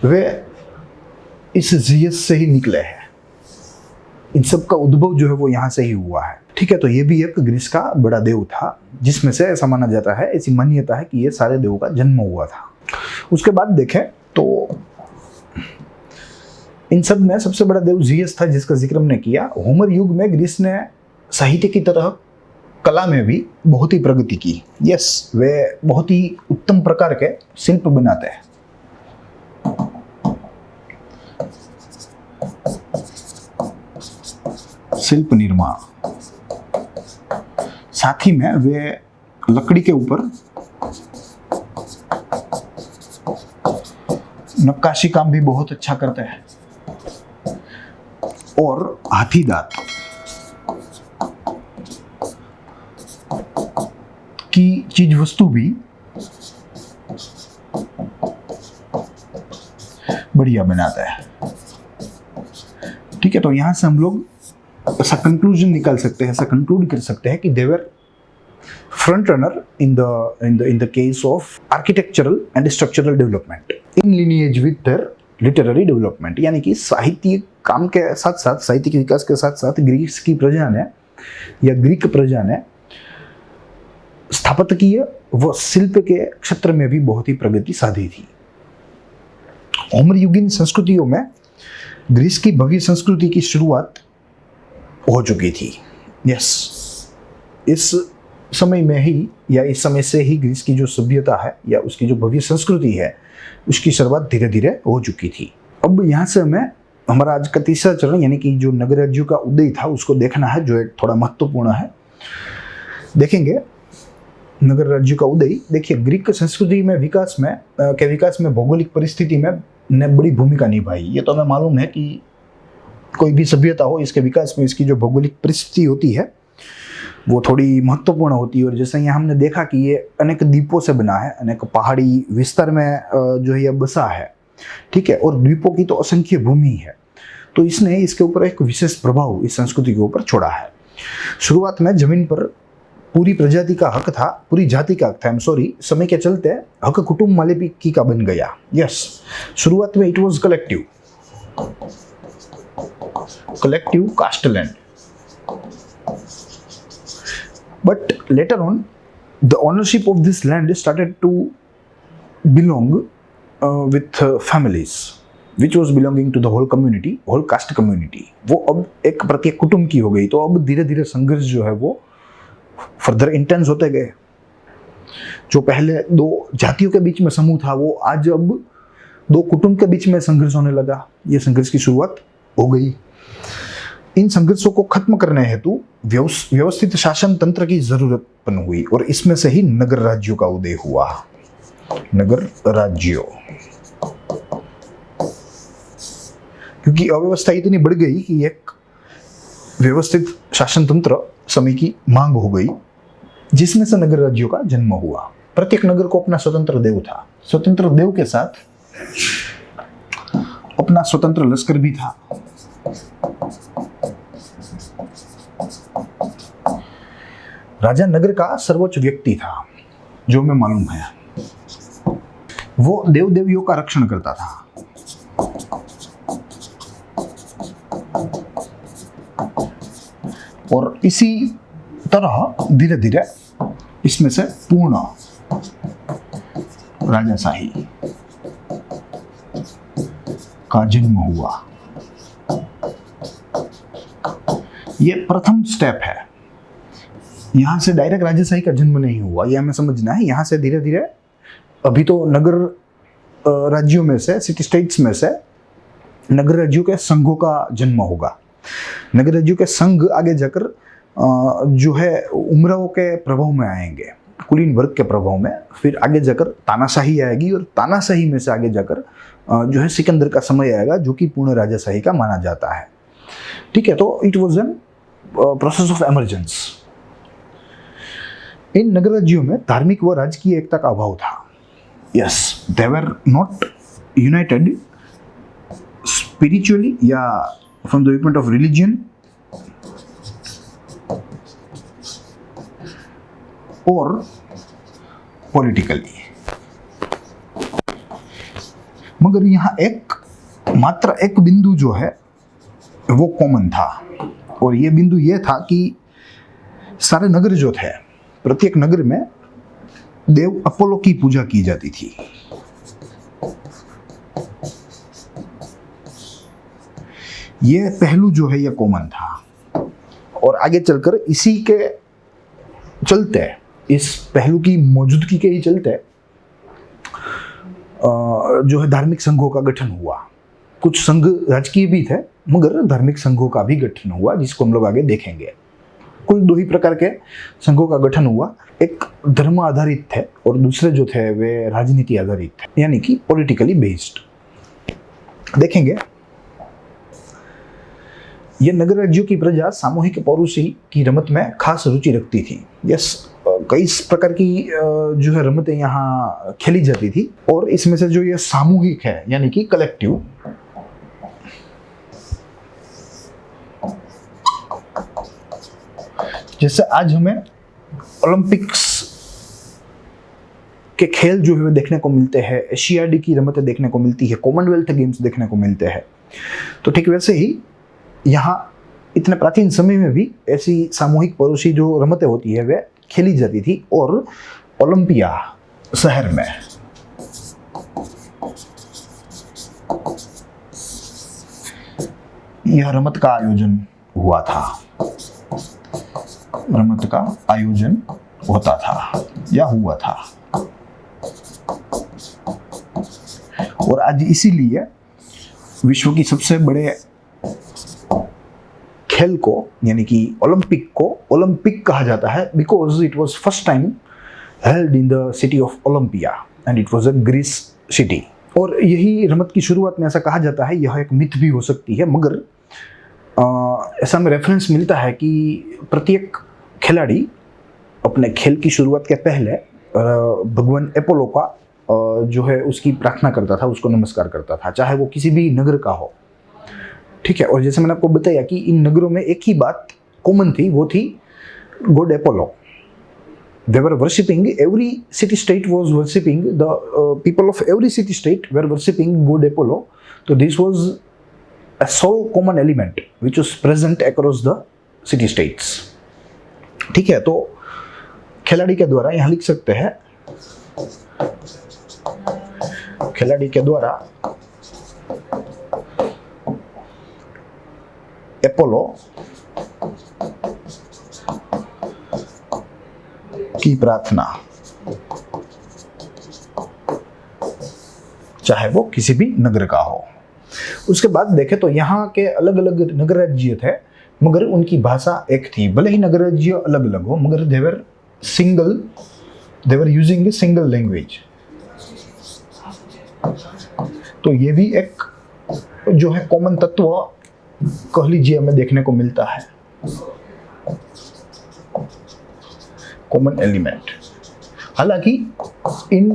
वे इस जीएस से ही निकले हैं। इन सब का उद्भव जो है वो यहाँ से ही हुआ है। ठीक है, तो ये भी एक ग्रीस का बड़ा देव था, जिसमें से ऐसा माना जाता है, ऐसी मान्यता है कि ये सारे देवों का जन्म हुआ था। उसके बाद देखें तो इन सब में सबसे बड़ा देव जीएस था, जिसका जिक्र हमने किया। होमर युग में ग्रीस ने साहित्य की तरह कला में भी बहुत ही प्रगति की। यस, वे बहुत ही उत्तम प्रकार के शिल्प बनाते हैं। शिल्प निर्माण, साथ ही में वे लकड़ी के ऊपर नक्काशी काम भी बहुत अच्छा करते हैं। और हाथी दांत की चीज वस्तु भी बढ़िया बनाता है। ठीक है, तो यहां से हम लोग ऐसा कंक्लूजन निकाल सकते हैं, ऐसा कंक्लूड कर सकते हैं कि they were front runner in the case of architectural and structural development in lineage with their literary development. यानी कि साहित्यिक काम के साथ साथ, साहित्य के विकास के साथ साथ ग्रीस की प्रजा ने या ग्रीक प्रजा ने स्थापत्यकीय व शिल्प के क्षेत्र में भी बहुत ही प्रगति साधी थी। होमर युगीन संस्कृतियों में ग्रीस की भव्य संस्कृति की शुरुआत हो चुकी थी। यस, इस समय में ही या इस समय से ही ग्रीस की जो सभ्यता है या उसकी जो भव्य संस्कृति है, उसकी शुरुआत धीरे धीरे हो चुकी थी। अब यहाँ से हमें हमारा आज का तीसरा चरण यानी कि जो नगर राज्यों का उदय था उसको देखना है, जो एक थोड़ा महत्वपूर्ण है। देखेंगे नगर राज्यों का उदय। देखिए, ग्रीक संस्कृति में विकास में भौगोलिक परिस्थिति में ने बड़ी भूमिका निभाई। ये तो हमें मालूम है कि कोई भी सभ्यता हो, इसके विकास में इसकी जो भौगोलिक परिस्थिति होती है वो थोड़ी महत्वपूर्ण होती है। और जैसे यहाँ हमने देखा कि ये अनेक द्वीपों से बना है, अनेक पहाड़ी विस्तार में जो है ये बसा है। ठीक है, और द्वीपों की तो असंख्य भूमि है, तो इसने इसके ऊपर एक विशेष प्रभाव इस संस्कृति के ऊपर छोड़ा है। शुरुआत में जमीन पर पूरी प्रजाति का हक था, पूरी जाति का हक था। समय के चलते हक कुटुंब मालिकी का बन गया। यस, शुरुआत में it was collective caste land, but later on the ownership of this land started to belong with families which was belonging to the whole community, whole caste community। वो अब एक प्रत्येक कुटुंब की हो गई। तो अब धीरे धीरे संघर्ष जो है वो फर्दर इंटेंस होते गए। जो पहले दो जातियों के बीच में समूह था, वो आज अब दो कुटुंब के बीच में संघर्ष होने लगा। ये संघर्ष की शुरुआत हो गई। इन संघर्षों को खत्म करने हेतु व्यवस्थित शासन तंत्र की जरूरत उत्पन्न हुई और इसमें से ही नगर राज्यों का उदय हुआ। नगर राज्यों, क्योंकि अव्यवस्था इतनी बढ़ गई कि एक व्यवस्थित शासन तंत्र समय की मांग हो गई, जिसमें से नगर राज्यों का जन्म हुआ। प्रत्येक नगर को अपना स्वतंत्र देव था। स्वतंत्र देव के साथ अपना स्वतंत्र लश्कर भी था। राजा नगर का सर्वोच्च व्यक्ति था, जो हमें मालूम है। वो देव देवियों का रक्षण करता था। और इसी तरह धीरे धीरे इसमें से पूर्ण राजाशाही का जन्म हुआ। ये प्रथम स्टेप है। यहां से डायरेक्ट राजाशाही का जन्म नहीं हुआ, ये हमें समझना है। यहां से धीरे धीरे अभी तो नगर राज्यों में से, सिटी स्टेट्स में से नगर राज्यों के संघों का जन्म होगा। नगर राज्यों के संघ आगे जाकर जो है उमराव के प्रभाव में आएंगे, कुलीन वर्ग के प्रभाव में। फिर आगे जाकर तानाशाही आएगी और तानाशाही में से आगे जाकर जो है सिकंदर का समय आएगा, जो कि पूर्ण राजाशाही का माना जाता है। ठीक है, तो it was an process of emergence. इन नगर राज्यों में धार्मिक व राजकीय एकता का अभाव था। Yes, they were not united spiritually या from the view point of religion और पॉलिटिकली। मगर यहाँ मात्र एक बिंदु जो है वो कॉमन था, और ये बिंदु ये था कि सारे नगर जो थे, प्रत्येक नगर में देव अपोलो की पूजा की जाती थी। ये पहलू जो है ये कॉमन था, और आगे चलकर इसी के चलते, इस पहलू की मौजूदगी के ही चलते जो है धार्मिक संघों का गठन हुआ। कुछ संघ राजकीय भी थे, मगर धार्मिक संघों का भी गठन हुआ, जिसको हम लोग आगे देखेंगे। कुल दो ही प्रकार के संघों का गठन हुआ। एक धर्म आधारित थे और दूसरे जो थे वे राजनीति आधारित थे, यानी कि पॉलिटिकली बेस्ड। देखेंगे, यह नगर राज्यों की प्रजा सामूहिक पौरुषी की रमत में खास रुचि रखती थी। यस, कई प्रकार की जो है रमतें यहाँ खेली जाती थी, और इसमें से जो ये सामूहिक है यानी कि कलेक्टिव, जैसे आज हमें ओलंपिक्स के खेल जो है देखने को मिलते हैं, एशियाड की रमतें देखने को मिलती है, कॉमनवेल्थ गेम्स देखने को मिलते हैं, तो ठीक वैसे ही यहाँ इतने प्राचीन समय में भी ऐसी सामूहिक पड़ोसी जो रमतें होती है वे खेली जाती थी। और ओलंपिया शहर में यह रमत का आयोजन हुआ था, रमत का आयोजन होता था या हुआ था। और आज इसीलिए विश्व की सबसे बड़े खेल को यानी कि ओलंपिक को ओलंपिक कहा जाता है, because it was first time held in the city of Olympia and it was a Greece city. और यही रमत की शुरुआत में ऐसा कहा जाता है, यह एक मिथ भी हो सकती है, मगर ऐसा में रेफरेंस मिलता है कि प्रत्येक खिलाड़ी अपने खेल की शुरुआत के पहले भगवान एपोलो का जो है उसकी प्रार्थना करता था, उसको नमस्कार करता था, चाहे वो किसी भी नगर का हो। ठीक है, और जैसे मैंने आपको बताया कि इन नगरों में एक ही बात कॉमन थी, वो थी God Apollo. They were worshipping, every city state was worshipping, the people of every city state were worshipping god Apollo. So this was a sole common element which was present across the city states. ठीक है, तो खिलाड़ी के द्वारा यहाँ लिख सकते हैं, खिलाड़ी के द्वारा एपोलो की प्रार्थना, चाहे वो किसी भी नगर का हो। उसके बाद देखें तो यहाँ के अलग अलग नगर राज्य थे, मगर उनकी भाषा एक थी। भले ही नगर राज्य अलग अलग हो, मगर they were using a single language। तो ये भी एक जो है कॉमन तत्व कह लीजिए हमें देखने को मिलता है, कॉमन एलिमेंट। हालांकि इन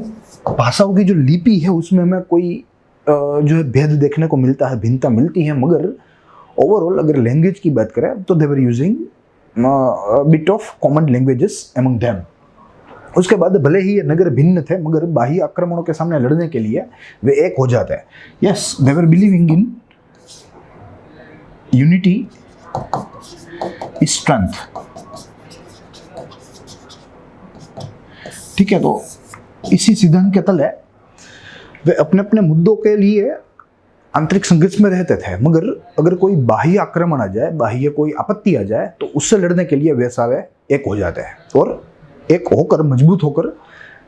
भाषाओं की जो लिपि है उसमें हमें कोई जो है भेद देखने को मिलता है, भिन्नता मिलती है, मगर ओवरऑल अगर लैंग्वेज की बात करें तो they were using bit of common languages among them. उसके बाद भले ही ये नगर भिन्न थे, मगर बाह्य आक्रमणों के सामने लड़ने के लिए वे एक हो जाते हैं। Yes, they were believing in unity strength. ठीक है, तो इसी सिद्धांत के तले वे अपने अपने मुद्दों के लिए आंतरिक संघर्ष में रहते थे, मगर अगर कोई बाह्य आक्रमण आ जाए, बाह्य कोई आपत्ति आ जाए, तो उससे लड़ने के लिए वे सारे एक हो जाते हैं और एक होकर, मजबूत होकर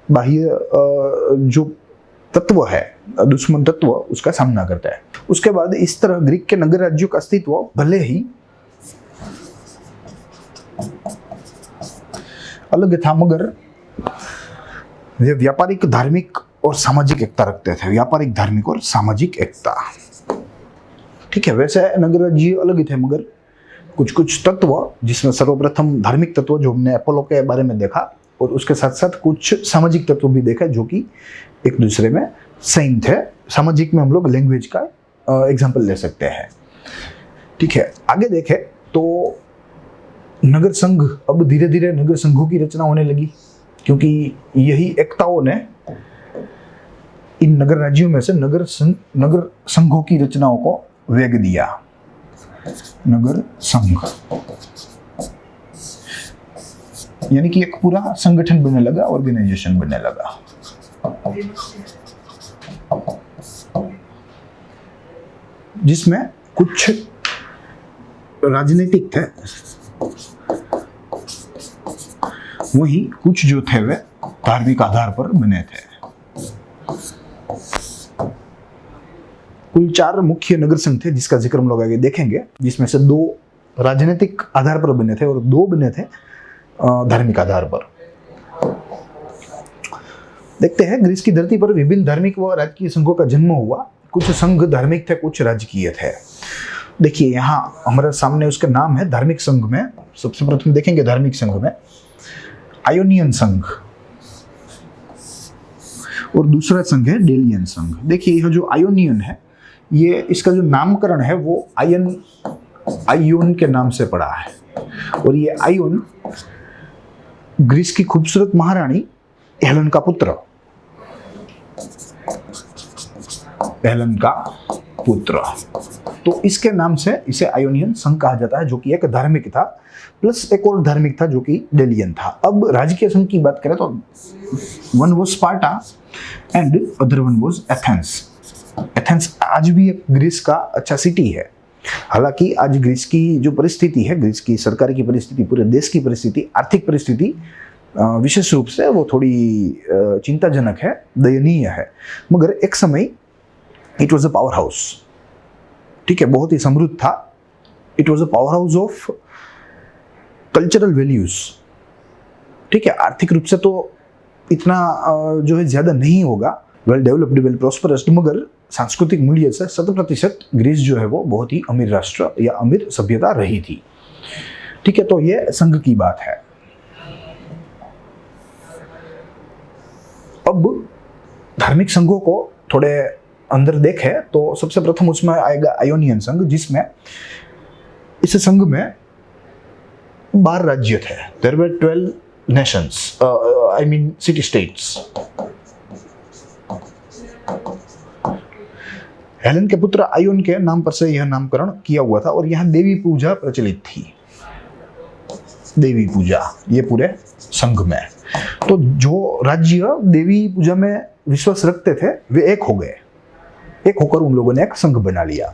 बाह्य जो तत्व है, दुश्मन तत्व, उसका सामना करता है। उसके बाद इस तरह ग्रीक के नगर राज्यों का अस्तित्व भले ही अलग था, मगर वे व्यापारिक, धार्मिक और सामाजिक एकता रखते थे। व्यापारिक, धार्मिक और सामाजिक एकता। ठीक है, वैसे नगर राज्य अलग ही थे, मगर कुछ कुछ तत्व, जिसमें सर्वप्रथम धार्मिक तत्व जो हमने अपोलो के बारे में देखा, और उसके साथ साथ कुछ सामाजिक तत्व भी देखा जो कि एक दूसरे में सेम थे। सामाजिक में हम लोग लैंग्वेज का एग्जाम्पल ले सकते हैं। ठीक है, आगे देखें तो नगर संघ, अब धीरे धीरे नगर संघों की रचना होने लगी, क्योंकि यही एकताओं ने इन नगर राज्यों में से नगर संघों की रचनाओं को वेग दिया। नगर संघ यानी कि एक पूरा संगठन बनने लगा, ऑर्गेनाइजेशन बनने लगा। जिसमें कुछ राजनीतिक थे, वही कुछ जो थे वे धार्मिक आधार पर बने थे। कुल 4 मुख्य नगर संघ थे, जिसका जिक्र हम लोग आगे देखेंगे, जिसमें से 2 राजनीतिक आधार पर बने थे और 2 बने थे धार्मिक आधार पर। देखते हैं, ग्रीस की धरती पर विभिन्न धार्मिक व राजकीय संघों का जन्म हुआ। कुछ संघ धार्मिक थे, कुछ राजकीय थे। देखिए यहाँ हमारे सामने उसका नाम है धार्मिक संघ में। सबसे प्रथम देखेंगे धार्मिक संघ में आयोनियन संघ, और दूसरा संघ है डेलियन संघ। देखिए यह जो आयोनियन है, ये इसका जो नामकरण है वो आयोन के नाम से पड़ा है, और ये आयोन ग्रीस की खूबसूरत महारानी हेलन का पुत्र, हेलन का पुत्र, तो इसके नाम से इसे आयोनियन संघ कहा जाता है, जो कि एक धार्मिक था, प्लस एक और धार्मिक था जो कि डेलियन था। अब राजकीय संघ की बात करें तो one was Sparta and other one was Athens. Athens आज भी एक ग्रीस का अच्छा सिटी है। हालांकि आज ग्रीस की जो परिस्थिति है, ग्रीस की सरकार की परिस्थिति, पूरे देश की परिस्थिति, आर्थिक परिस्थिति विशेष रूप से वो थोड़ी चिंताजनक है, दयनीय है, मगर एक समय it was a power house. ठीक है, बहुत ही समृद्ध था। It was a power house of cultural values. ठीक है, आर्थिक रूप से तो इतना जो है ज्यादा नहीं होगा, वेल डेवलप्ड, वेल प्रॉस्परस, मगर सांस्कृतिक मूल्य से 100% ग्रीस जो है वो बहुत ही अमीर राष्ट्र या अमीर सभ्यता रही थी। ठीक है, तो ये संघ की बात है। अब धार्मिक संघों को थोड़े अंदर देखें तो सबसे प्रथम उसमें आएगा आयोनियन संघ, जिसमें इस संघ में 12 राज्य थे। There were 12 nations, I mean city states. Helen के पुत्र आयोन के नाम पर से यह नामकरण किया हुआ था, और यहाँ देवी पूजा प्रचलित थी। देवी पूजा ये पूरे संघ में, तो जो राज्य देवी पूजा में विश्वास रखते थे वे एक हो गए। एक होकर उन लोगों ने एक संघ बना लिया।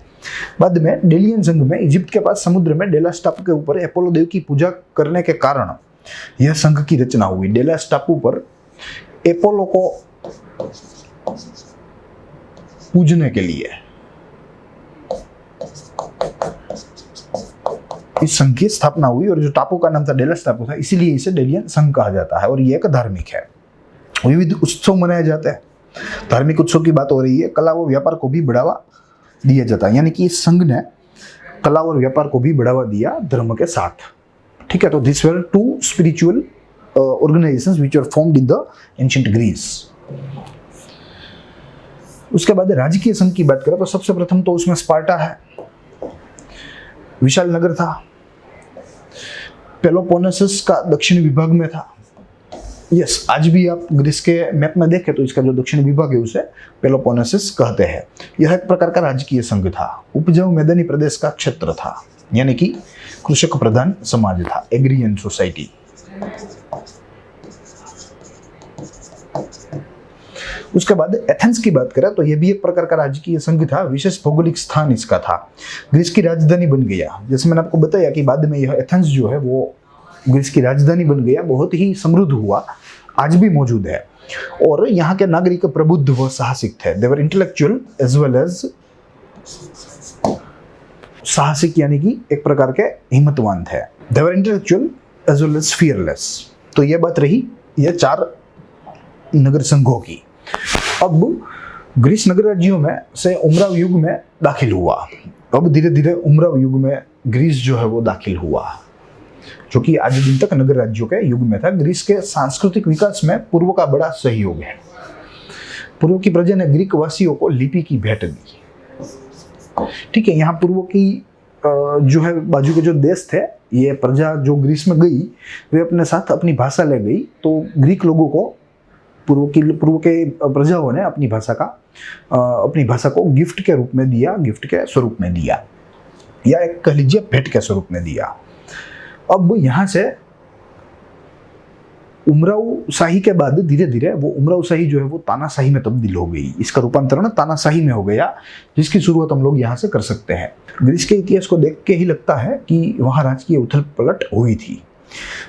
बाद में डेलियन संघ में इजिप्ट के पास समुद्र में डेलास टापू के ऊपर अपोलो देव की पूजा करने के कारण यह संघ की रचना हुई। डेलास टापू पर अपोलो को पूजने के लिए इस संघ की स्थापना हुई, और जो टापू का नाम था डेलास टापू था, इसीलिए इसे डेलियन संघ कहा जाता है। और ये एक धार्मिक है। विविध उत्सव मनाए जाते हैं। धार्मिक उत्सव की बात हो रही है, कला व व्यापार को भी बढ़ावा दिया जाता है, यानी कि इस संघ ने कला और व्यापार को भी बढ़ावा दिया धर्म के साथ। ठीक है, तो this were 2 spiritual organisations which were formed in the ancient Greece. उसके बाद राजकीय संघ की बात करें तो सबसे प्रथम तो उसमें स्पार्टा है, विशाल नगर था, पेलोपोनेसस का दक्षिण विभाग में था। यस, आज भी आप ग्रीस के मैप में देखें तो इसका जो दक्षिण विभाग है उसे पेलोपोनेसस कहते हैं। यह एक प्रकार का राजकीय संघ था। उपजाऊ मैदानी प्रदेश का क्षेत्र था, यानी कि कृषक प्रधान समाज था, एग्रियन सोसाइटी। उसके बाद एथेंस की बात करें तो यह भी एक प्रकार का राजकीय संघ था, विशेष भौगोलिक स्थान इसका था, ग्रीस की राजधानी बन गया। जैसे मैंने आपको बताया कि बाद में यह एथेंस जो है वो ग्रीस की राजधानी बन गया, बहुत ही समृद्ध हुआ, आज भी मौजूद है। और यहाँ के नागरिक प्रबुद्ध व साहसिक थे, they were intellectual as well as, साहसिक यानी कि एक प्रकार के हिम्मतवान थे, they were intellectual as well as fearless. तो यह बात रही ये 4 नगर संघों की। अब ग्रीस नगर राज्यों में से उमराव युग में दाखिल हुआ। अब धीरे धीरे उमराव युग में ग्रीस जो है वो दाखिल हुआ, जो कि आज दिन तक नगर राज्यों के युग में था। ग्रीस के सांस्कृतिक विकास में पूर्व का बड़ा सहयोग है। पूर्व की प्रजा ने ग्रीक वासियों को लिपि की भेंट दी। ठीक है, यहाँ पूर्व की जो है बाजू के जो देश थे, ये प्रजा जो ग्रीस में गई वे अपने साथ अपनी भाषा ले गई। तो ग्रीक लोगों को पूर्व के प्रजाओं ने अपनी भाषा को गिफ्ट के रूप में दिया, गिफ्ट के स्वरूप में दिया, या एक कह लीजिए भेंट के स्वरूप में दिया। अब यहाँ से उमराव शाही के बाद धीरे धीरे वो उमराव शाही जो है वो तानाशाही में तब्दील हो गई। इसका रूपांतरण तानाशाही में हो गया, जिसकी शुरुआत हम लोग यहाँ से कर सकते हैं। ग्रीस के इतिहास को देख के ही लगता है कि वहाँ राजकीय उथल पलट हुई थी।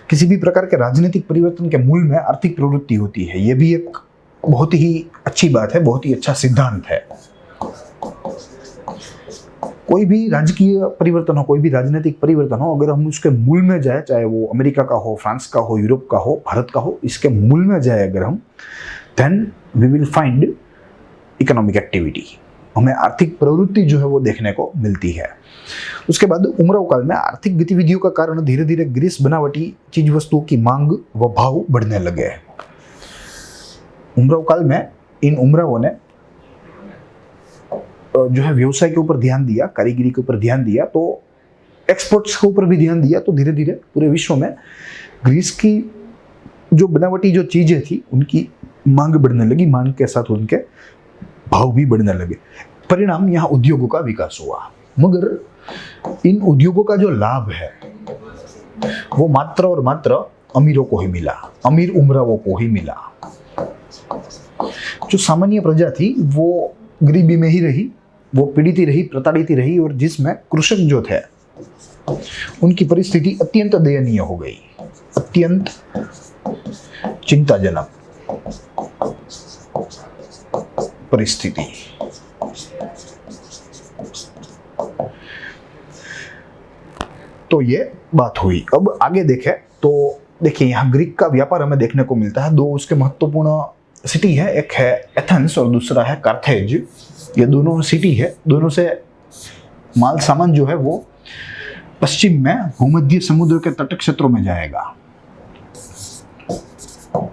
किसी भी प्रकार के राजनीतिक परिवर्तन के मूल में आर्थिक प्रवृत्ति होती है। यह भी एक बहुत ही अच्छी बात है, बहुत ही अच्छा सिद्धांत है। कोई भी राजकीय परिवर्तन हो, कोई भी राजनीतिक परिवर्तन हो, अगर हम उसके मूल में जाए, चाहे वो अमेरिका का हो, फ्रांस का हो, यूरोप का हो, भारत का हो, इसके मूल में जाए अगर हम, then we will find economic activity. हमें आर्थिक प्रवृत्ति जो है वो देखने को मिलती है। उसके बाद उमराव काल में आर्थिक गतिविधियों का कारण धीरे धीरे ग्रीस बनावटी चीज वस्तुओं की मांग व भाव बढ़ने लगे। उमराव काल में इन उमरावों ने जो है व्यवसाय के ऊपर ध्यान दिया, कारीगरी के ऊपर ध्यान दिया, तो एक्सपोर्ट्स के ऊपर भी ध्यान दिया। तो धीरे धीरे पूरे विश्व में ग्रीस की जो बनावटी जो चीजें थी उनकी मांग बढ़ने लगी, मांग के साथ उनके भाव भी बढ़ने लगे। परिणाम यहाँ उद्योगों का विकास हुआ। मगर इन उद्योगों का जो लाभ है वो मात्र और मात्र अमीरों को ही मिला, अमीर उमरावों को ही मिला। जो सामान्य प्रजा थी वो गरीबी में ही रही, वो पीड़ित ही रही, प्रताड़ित ही रही, और जिसमें कृषक जो थे उनकी परिस्थिति अत्यंत दयनीय हो गई, अत्यंत चिंताजनक परिस्थिति। तो ये बात हुई। अब आगे देखें तो देखिए यहाँ ग्रीक का व्यापार हमें देखने को मिलता है। 2 उसके महत्वपूर्ण सिटी है, एक है एथेंस और दूसरा है कार्थेज। ये दोनों सिटी है, दोनों से माल सामान जो है वो पश्चिम में भूमध्य समुद्र के तट क्षेत्रों में जाएगा।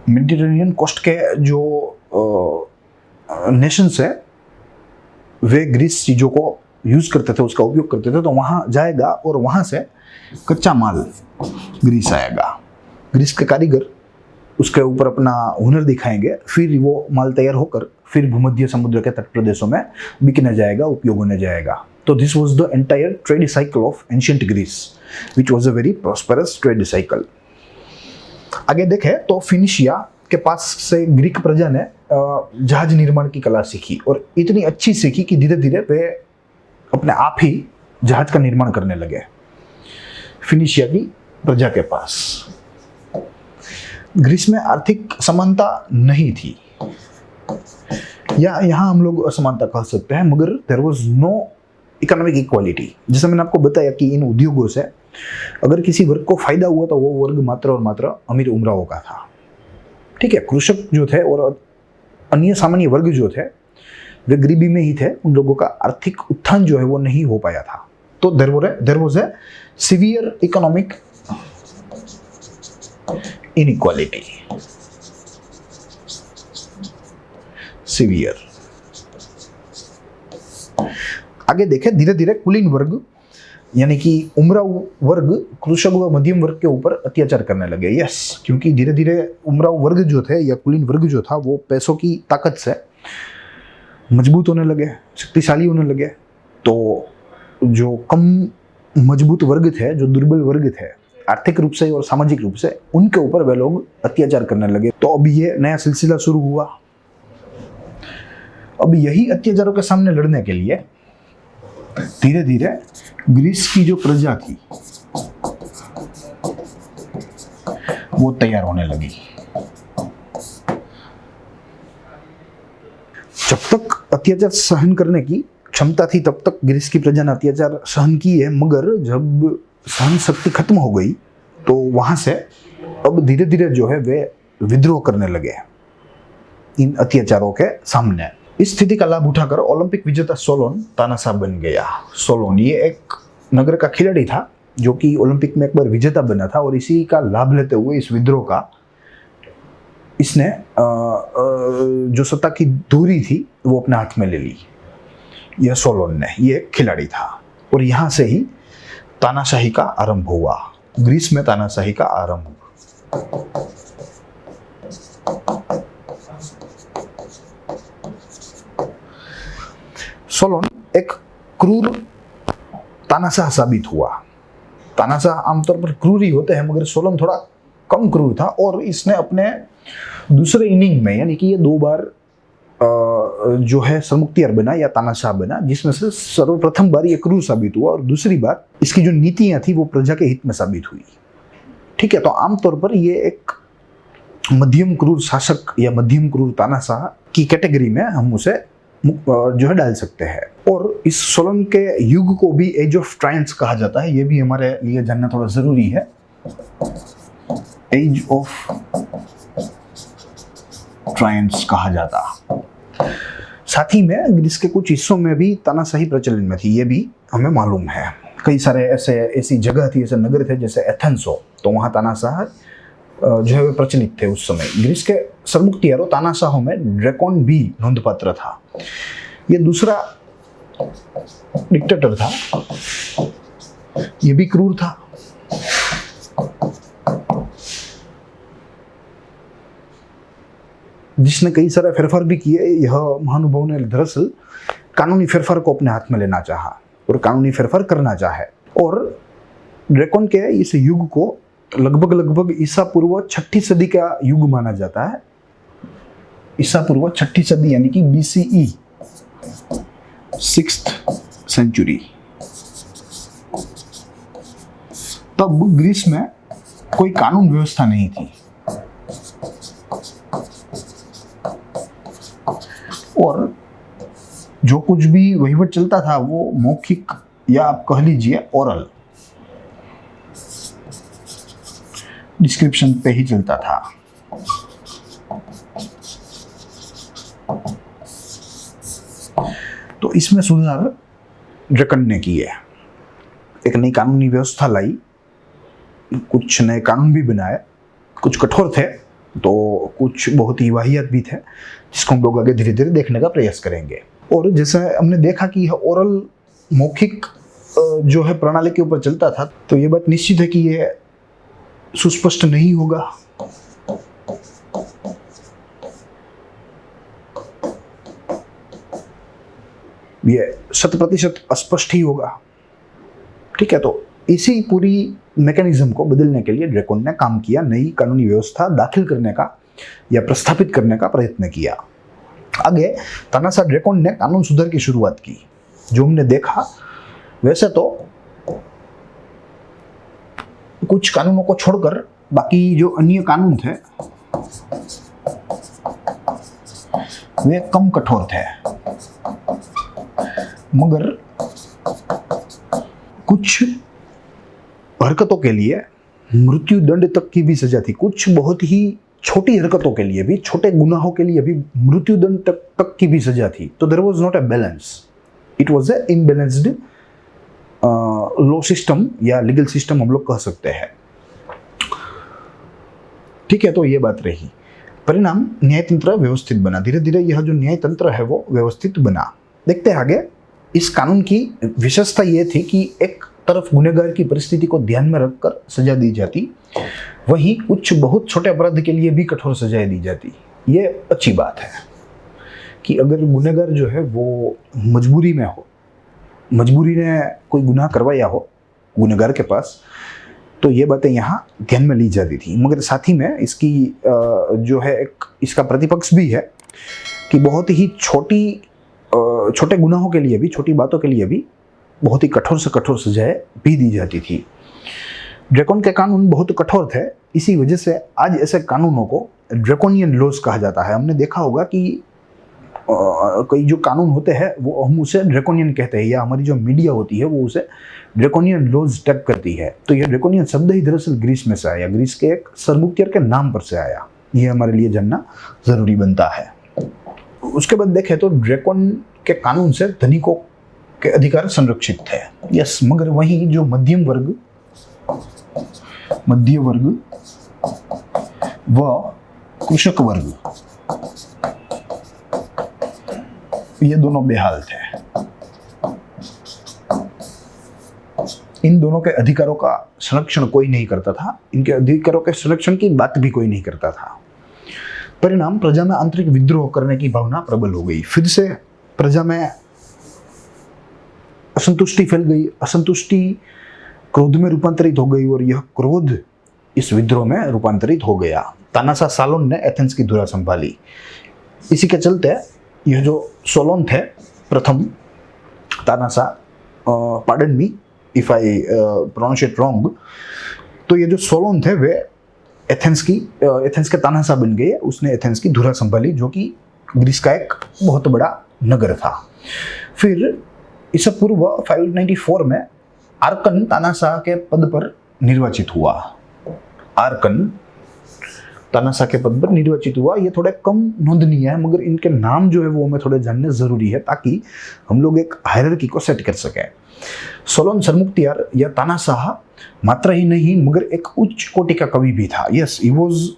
मेडिटेरेनियन कोस्ट के जो नेशंस है वे ग्रीस चीजों को यूज करते थे, उसका उपयोग करते थे, तो वहां जाएगा और वहां से कच्चा माल ग्रीस आएगा। ग्रीस के कारीगर उसके ऊपर अपना हुनर दिखाएंगे, फिर वो माल तैयार होकर फिर भूमध्य समुद्र के तट प्रदेशों में बिकने जाएगा, उपयोग होने जाएगा। तो this was the entire trade cycle of ancient Greece, which was a very prosperous trade cycle. आगे देखें तो फिनिशिया के पास से ग्रीक प्रजा ने जहाज निर्माण की कला सीखी, और इतनी अच्छी सीखी कि धीरे धीरे वे अपने आप ही जहाज का निर्माण करने लगे। फिनिशिया की प्रजा के पास ग्रीस में आर्थिक समानता नहीं थी, या यहाँ हम लोग असमानता कह सकते हैं, मगर there was no economic equality. जैसे मैंने आपको बताया कि इन उद्योगों से अगर किसी वर्ग को फायदा हुआ तो वो वर्ग मात्र और मात्र अमीर उमरावों का था। ठीक है, कृषक जो थे और अन्य सामान्य वर्ग जो थे वे गरीबी में ही थे, उन लोगों का आर्थिक उत्थान जो है वो नहीं हो पाया था। तो there was a severe economic inequality, severe. आगे देखें, धीरे धीरे कुलीन वर्ग यानी कि उमराव वर्ग कृषक व मध्यम वर्ग के ऊपर अत्याचार करने लगे। यस, क्योंकि धीरे धीरे उमराव वर्ग जो थे या कुलीन वर्ग जो था वो पैसों की ताकत से मजबूत होने लगे, शक्तिशाली होने लगे। तो जो कम मजबूत वर्ग थे, जो दुर्बल वर्ग थे आर्थिक रूप से और सामाजिक रूप से, उनके ऊपर वे लोग अत्याचार करने लगे। तो अब ये नया सिलसिला शुरू हुआ। अब यही अत्याचारों के सामने लड़ने के लिए धीरे धीरे ग्रीस की जो प्रजा थी वो तैयार होने लगी। जब तक अत्याचार सहन करने की क्षमता थी तब तक ग्रीस की प्रजा ने अत्याचार सहन की है, मगर जब सहन शक्ति खत्म हो गई तो वहां से अब धीरे धीरे जो है वे विद्रोह करने लगे इन अत्याचारों के सामने। इस स्थिति का लाभ उठाकर ओलंपिक विजेता सोलोन तानाशाह बन गया। सोलोन ये एक नगर का खिलाड़ी था जो कि ओलंपिक में एक बार विजेता बना था, और इसी का लाभ लेते हुए इस विद्रोह का इसने जो सत्ता की धुरी थी वो अपने हाथ में ले ली। यह सोलोन ने, ये एक खिलाड़ी था, और यहां से ही तानाशाही का आरंभ हुआ। ग्रीस में तानाशाही का आरंभ। सोलोन एक क्रूर तानाशाह साबित हुआ। तानाशाह आमतौर पर क्रूर ही होते हैं, मगर सोलोन थोड़ा कम क्रूर था, और इसने अपने दूसरे इनिंग में, यानी कि ये 2 बार जो है सरमुख्तियार बना या तानाशाह बना, जिसमें से सर्वप्रथम बार ये क्रूर साबित हुआ और दूसरी बार इसकी जो नीतियां थी वो प्रजा के हित में साबित हुई। ठीक है, तो आमतौर पर ये एक मध्यम क्रूर शासक या मध्यम क्रूर तानाशाह की कैटेगरी में हम उसे जो है डाल सकते हैं। और इस सोलोन के युग को भी एज ऑफ ट्रायंट्स कहा जाता है, ये भी हमारे लिए जानना थोड़ा जरूरी है। एज ऑफ ट्रायंट्स कहा जाता। साथ ही में ग्रीस के कुछ हिस्सों में भी तानाशाही प्रचलन में थी, ये भी हमें मालूम है। कई सारे ऐसी जगह थी, ऐसे नगर थे जैसे एथेंस हो, तो वहाँ तानाशाह जो है वे प्रचलित थे उस समय। ग्रीस के सरमुख्तियारों तानाशाहों में ड्रैकोन भी नोंदपात्र था। ये दूसरा डिक्टेटर था, ये भी क्रूर था। जिसने कई सारे फेरफार भी किए। यह महानुभाव ने दरअसल कानूनी फेरफार को अपने हाथ में लेना चाहा और कानूनी फेरफार करना चाहे, और ड्रैकोन के इस युग को लगभग ईसा पूर्व 6ठी सदी का युग माना जाता है। ईसा पूर्व 6ठी सदी यानी कि BCE 6th सेंचुरी। तब ग्रीस में कोई कानून व्यवस्था नहीं थी, और जो कुछ भी वहीवट चलता था वो मौखिक या आप कह लीजिए ओरल डिस्क्रिप्शन पे ही चलता था। तो इसमें सुधार ड्रैकन ने किए, एक नई कानूनी व्यवस्था लाई, कुछ नए कानून भी बनाए, कुछ कठोर थे तो कुछ बहुत ही वाहियात भी थे, जिसको हम लोग आगे धीरे धीरे देखने का प्रयास करेंगे। और जैसे हमने देखा कि यह ओरल मौखिक जो है प्रणाली के ऊपर चलता था, तो ये बात निश्चित है कि यह सुस्पष्ट नहीं होगा। ये 100% अस्पष्ट ही होगा। ठीक है, तो इसी पूरी मैकेनिज्म को बदलने के लिए ड्रैकोन ने काम किया, नई कानूनी व्यवस्था दाखिल करने का या प्रस्थापित करने का प्रयत्न किया। आगे तानाशाह ड्रैकोन ने कानून सुधार की शुरुआत की। जो हमने देखा, वैसे तो कुछ कानूनों को छोड़कर बाकी जो अन्य कानून थे वे कम कठोर थे, मगर कुछ हरकतों के लिए मृत्यु दंड तक की भी सजा थी। कुछ बहुत ही छोटी हरकतों के लिए भी, छोटे गुनाहों के लिए भी मृत्यु दंड तक की भी सजा थी। तो there was not a balance, it was a imbalanced law system या लीगल सिस्टम हम लोग कह सकते हैं। ठीक है, तो ये बात रही। परिणाम न्यायतंत्र व्यवस्थित बना। धीरे धीरे यह जो न्यायतंत्र है वो व्यवस्थित बना। देखते हैं आगे। इस कानून की विशेषता ये थी कि एक तरफ गुनहगार की परिस्थिति को ध्यान में रखकर सजा दी जाती, वहीं कुछ बहुत छोटे अपराध के लिए भी कठोर सजाएं दी जाती। ये अच्छी बात है कि अगर गुनहगार जो है वो मजबूरी में हो, मजबूरी ने कोई गुनाह करवाया हो, गुनहगार के पास, तो ये बातें यहाँ ध्यान में ली जाती थी। मगर साथ ही में इसकी जो है एक इसका प्रतिपक्ष भी है कि बहुत ही छोटे गुनाहों के लिए भी, छोटी बातों के लिए भी बहुत ही कठोर से कठोर सजाएं भी दी जाती थी। ड्रैकोन के कानून बहुत कठोर थे, इसी वजह से आज ऐसे कानूनों को ड्रैकोनियन लॉज कहा जाता है। हमने देखा होगा कि कई जो कानून होते हैं वो हम उसे ड्रैकोनियन कहते हैं, या हमारी जो मीडिया होती है वो उसे ड्रैकोनियन लॉज टैग करती है। तो यह ड्रैकोनियन शब्द ही दरअसल ग्रीस में से आया, ग्रीस के एक सरमुख्तियार के नाम पर से आया। यह हमारे लिए जानना जरूरी बनता है। उसके बाद देखें तो ड्रैकोन के कानून से धनिकों के अधिकार संरक्षित थे, यस। मगर वहीं जो मध्य वर्ग व कृषक वर्ग, ये दोनों बेहाल थे। इन दोनों के अधिकारों का संरक्षण कोई नहीं करता था, इनके अधिकारों के संरक्षण की बात भी कोई नहीं करता था। परिणाम, प्रजा में आंतरिक विद्रोह करने की भावना प्रबल हो गई। फिर से प्रजा में असंतुष्टि फैल गई, असंतुष्टि क्रोध में रूपांतरित हो गई और यह क्रोध इस विद्रोह में रूपांतरित हो गया। तानासा सालोन ने एथेंस की धुरा संभाली। इसी के चलते यह जो सोलोन थे प्रथम तानासा, pardon me if I pronounce it wrong, तो ये जो सोलोन थे वे एथेंस के तानासा बन गए। उसने एथेंस की धुरा संभाली, जो कि ग्रीस का एक बहुत बड़ा नगर था। फिर ईसा पूर्व 594 में आर्कन तानासा के पद पर निर्वाचित हुआ। आर्कन तानासा के पद पर निर्वाचित हुआ। ये थोड़े कम नोंदनीय है, मगर इनके नाम जो है वो हमें थोड़े जानने जरूरी है, ताकि हम लोग एक हायरार्की को सेट कर सकें। सोलोन सरमुख्तियार या तानाशाह मात्र ही नहीं मगर एक उच्च कोटि का कवि भी था। Yes, he was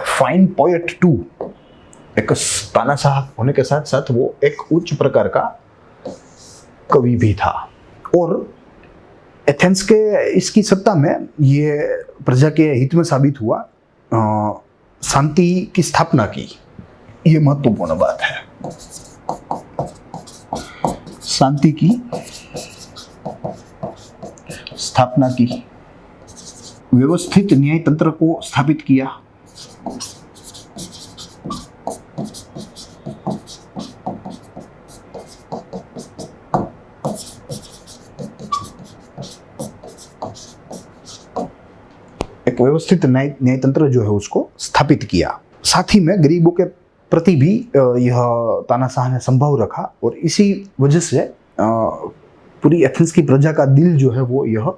fine poet too. एक तानाशाह होने के साथ साथ वो एक उच्च प्रकार का कवि भी था। और एथेंस के इसकी सत्ता में ये प्रजा के हित में साबित हुआ, शांति की स्थापना की। ये महत्वपूर्ण बात है, शांति की स्थापना की, व्यवस्थित न्याय तंत्र को स्थापित किया। एक व्यवस्थित न्याय तंत्र जो है उसको स्थापित किया। साथ ही में गरीबों के प्रति भी यह तानाशाह ने संभाव रखा, और इसी वजह से पूरी एथेंस की प्रजा का दिल जो है वो यह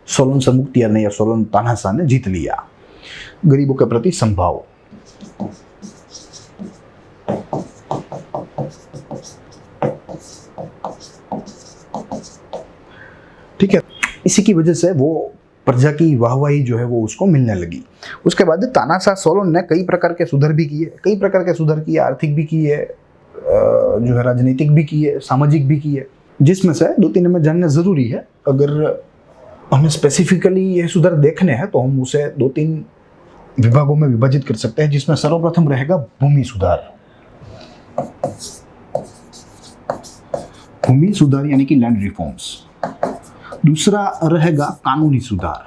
सोलोन सरमुख्तियार ने या सोलोन तानाशाह ने जीत लिया। गरीबों के प्रति संभाव। ठीक है, इसी की वजह से वो प्रजा की वाहवाही जो है वो उसको मिलने लगी। उसके बाद तानाशाह सोलोन ने कई प्रकार के सुधार भी किए, आर्थिक भी किए, जो है राजनीतिक भी किए, सामाजिक भी किए, जिसमें से दो तीन हमें जानना जरूरी है। अगर हमें स्पेसिफिकली ये सुधार देखने हैं तो हम उसे दो तीन विभागों में विभाजित कर सकते हैं, जिसमें सर्वप्रथम रहेगा भूमि सुधार। भूमि सुधार यानी कि लैंड रिफॉर्म्स। दूसरा रहेगा कानूनी सुधार।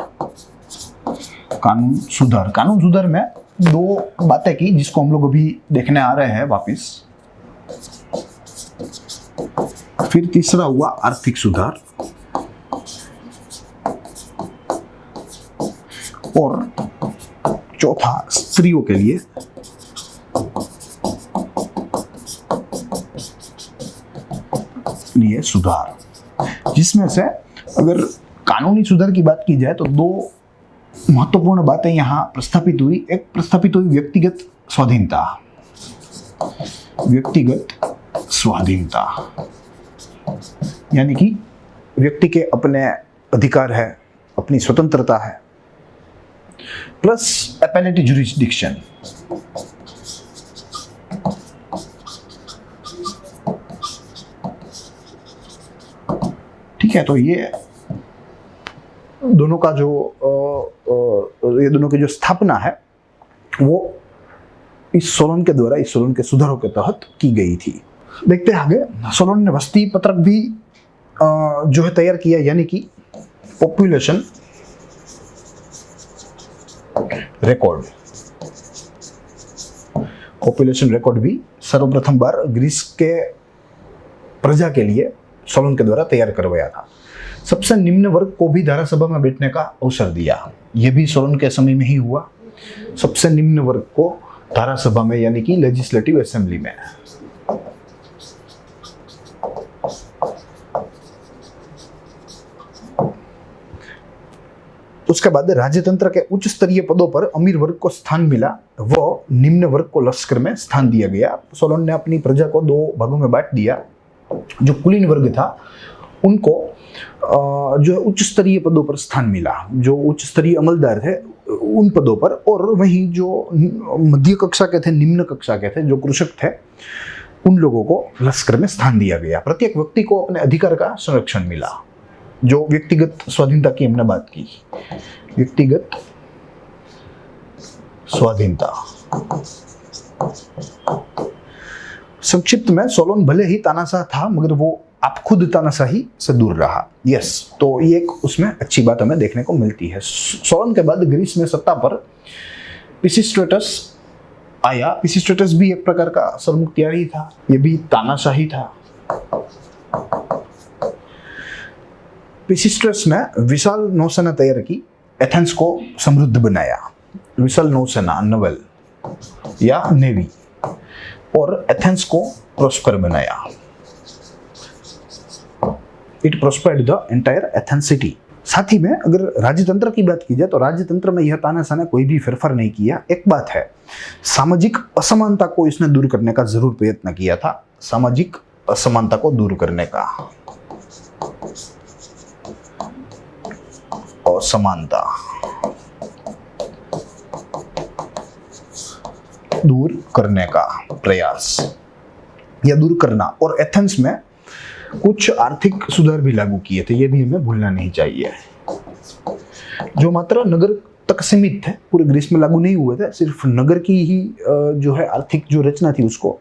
कानून सुधार में दो बातें की जिसको हम लोग अभी देखने आ रहे हैं वापस। फिर तीसरा हुआ आर्थिक सुधार, और चौथा स्त्रियों के लिए सुधार, जिसमें से अगर कानूनी सुधार की बात की जाए तो दो महत्वपूर्ण बातें यहां प्रस्थापित हुई। एक प्रस्थापित हुई व्यक्तिगत स्वाधीनता, यानी कि व्यक्ति के अपने अधिकार है, अपनी स्वतंत्रता है, प्लस एपेलेट जुरिस्डिक्शन। ठीक है, तो ये दोनों का ये दोनों की जो स्थापना है वो इस सोलोन के द्वारा, इस सोलोन के सुधारों के तहत की गई थी। देखते हैं आगे। सोलोन ने बस्ती पत्रक भी जो है तैयार किया, यानी कि पॉपुलेशन रिकॉर्ड। पॉपुलेशन रिकॉर्ड भी सर्वप्रथम बार ग्रीस के प्रजा के लिए सोलोन के द्वारा तैयार करवाया था। सबसे निम्न वर्ग को भी धारासभा में बैठने का अवसर दिया, यह भी सोलोन के समय में ही हुआ। सबसे निम्न वर्ग को धारासभा में, यानी कि लेजिस्लेटिव असेंबली में। उसके बाद राज्यतंत्र के उच्च स्तरीय पदों पर अमीर वर्ग को स्थान मिला, वो निम्न वर्ग को लश्कर में स्थान दिया गया। सोलोन ने अपनी प्रजा को दो भागों में बांट दिया। जो कुलीन वर्ग था उनको जो उच्च स्तरीय पदों पर स्थान मिला, जो उच्च स्तरीय अमलदार थे उन पदों पर, और वहीं जो मध्य कक्षा के थे, निम्न कक्षा के थे, जो कृषक थे, उन लोगों को लश्कर में स्थान दिया गया। प्रत्येक व्यक्ति को अपने अधिकार का संरक्षण मिला। जो व्यक्तिगत स्वाधीनता की हमने बात की, व्यक्तिगत स्वाधीनता। संक्षिप्त में सोलोन भले ही तानाशाह था, मगर वो आप खुद तानाशाही से दूर रहा। यस, तो ये एक उसमें अच्छी बात हमें देखने को मिलती है। सोलोन के बाद ग्रीस में सत्ता पर पिसिस्ट्रेटस आया। पिसिस्ट्रेटस भी एक प्रकार का सरमुख्तियारी था, ये भी तानाशाही था। पिसिस्ट्रेटस ने विशाल नौसेना तैयार की, एथेंस को समृद्ध बनाया। विशाल नौसेना, नवल या नेवी, और एथेंस को प्रॉस्पर बनाया। It prospered the entire Athens city. साथ ही में अगर राज्यतंत्र की बात की जाए तो राज्यतंत्र में यह तानाशाह ने कोई भी फेरफार नहीं किया। एक बात है, सामाजिक असमानता को इसने दूर करने का जरूर प्रयत्न किया था। सामाजिक असमानता को दूर करने का, असमानता दूर करने का प्रयास या दूर करना, और एथेंस में कुछ आर्थिक सुधार भी लागू किए थे, ये भी हमें भूलना नहीं चाहिए। जो मात्र नगर तक सीमित थे, पूरे ग्रीस में लागू नहीं हुए थे, सिर्फ नगर की ही जो है आर्थिक जो रचना थी उसको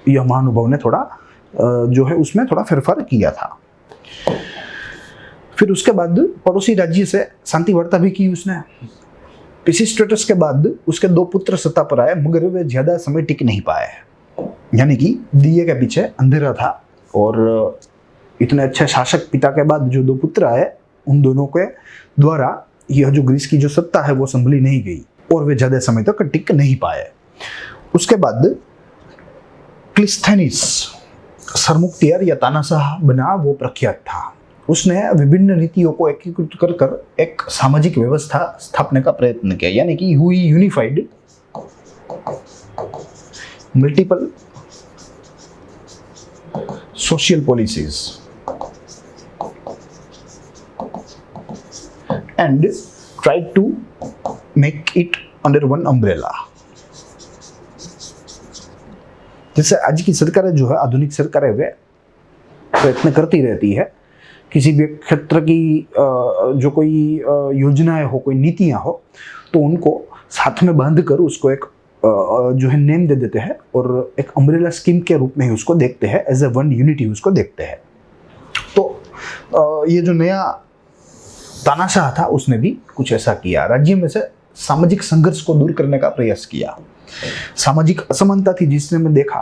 यह महानुभाव ने थोड़ा जो है उसमें थोड़ा फेरफार किया था। फिर उसके बाद पड़ोसी राज्य से शांति वार्ता भी की उसने। पिसिस्ट्रेटस के बाद उसके दो पुत्र सत्ता पर आए, मगर वे ज्यादा समय टिक नहीं पाए, यानी कि दिए के पीछे अंधेरा था। और इतने अच्छे शासक पिता के बाद जो दो पुत्र आए, उन दोनों के द्वारा यह जो ग्रीस की जो सत्ता है वो संभली नहीं गई, और वे ज्यादा समय तक टिक नहीं पाए। उसके बाद क्लिस्थेनिस सरमुख्तियार या तानाशाह बना, वो प्रख्यात था। उसने विभिन्न नीतियों को एकीकृत कर कर एक सामाजिक व्यवस्था स्थापने का प्रयत्न किया, यानी कि हुई unified multiple social policies and tried to make it under one umbrella. जैसे आज की सरकारें जो है, आधुनिक सरकारें, वे प्रयत्न करती रहती है किसी भी क्षेत्र की जो कोई योजनाएं हो, कोई नीतियां हो, तो उनको साथ में बांध कर उसको एक जो है नेम दे देते हैं, और एक अम्ब्रेला स्कीम के रूप में ही उसको देखते हैं, एज ए वन यूनिटी उसको देखते हैं। तो ये जो नया तानाशाह था उसने भी कुछ ऐसा किया। राज्य में से सामाजिक संघर्ष को दूर करने का प्रयास किया। सामाजिक असमानता थी जिसने मैं देखा,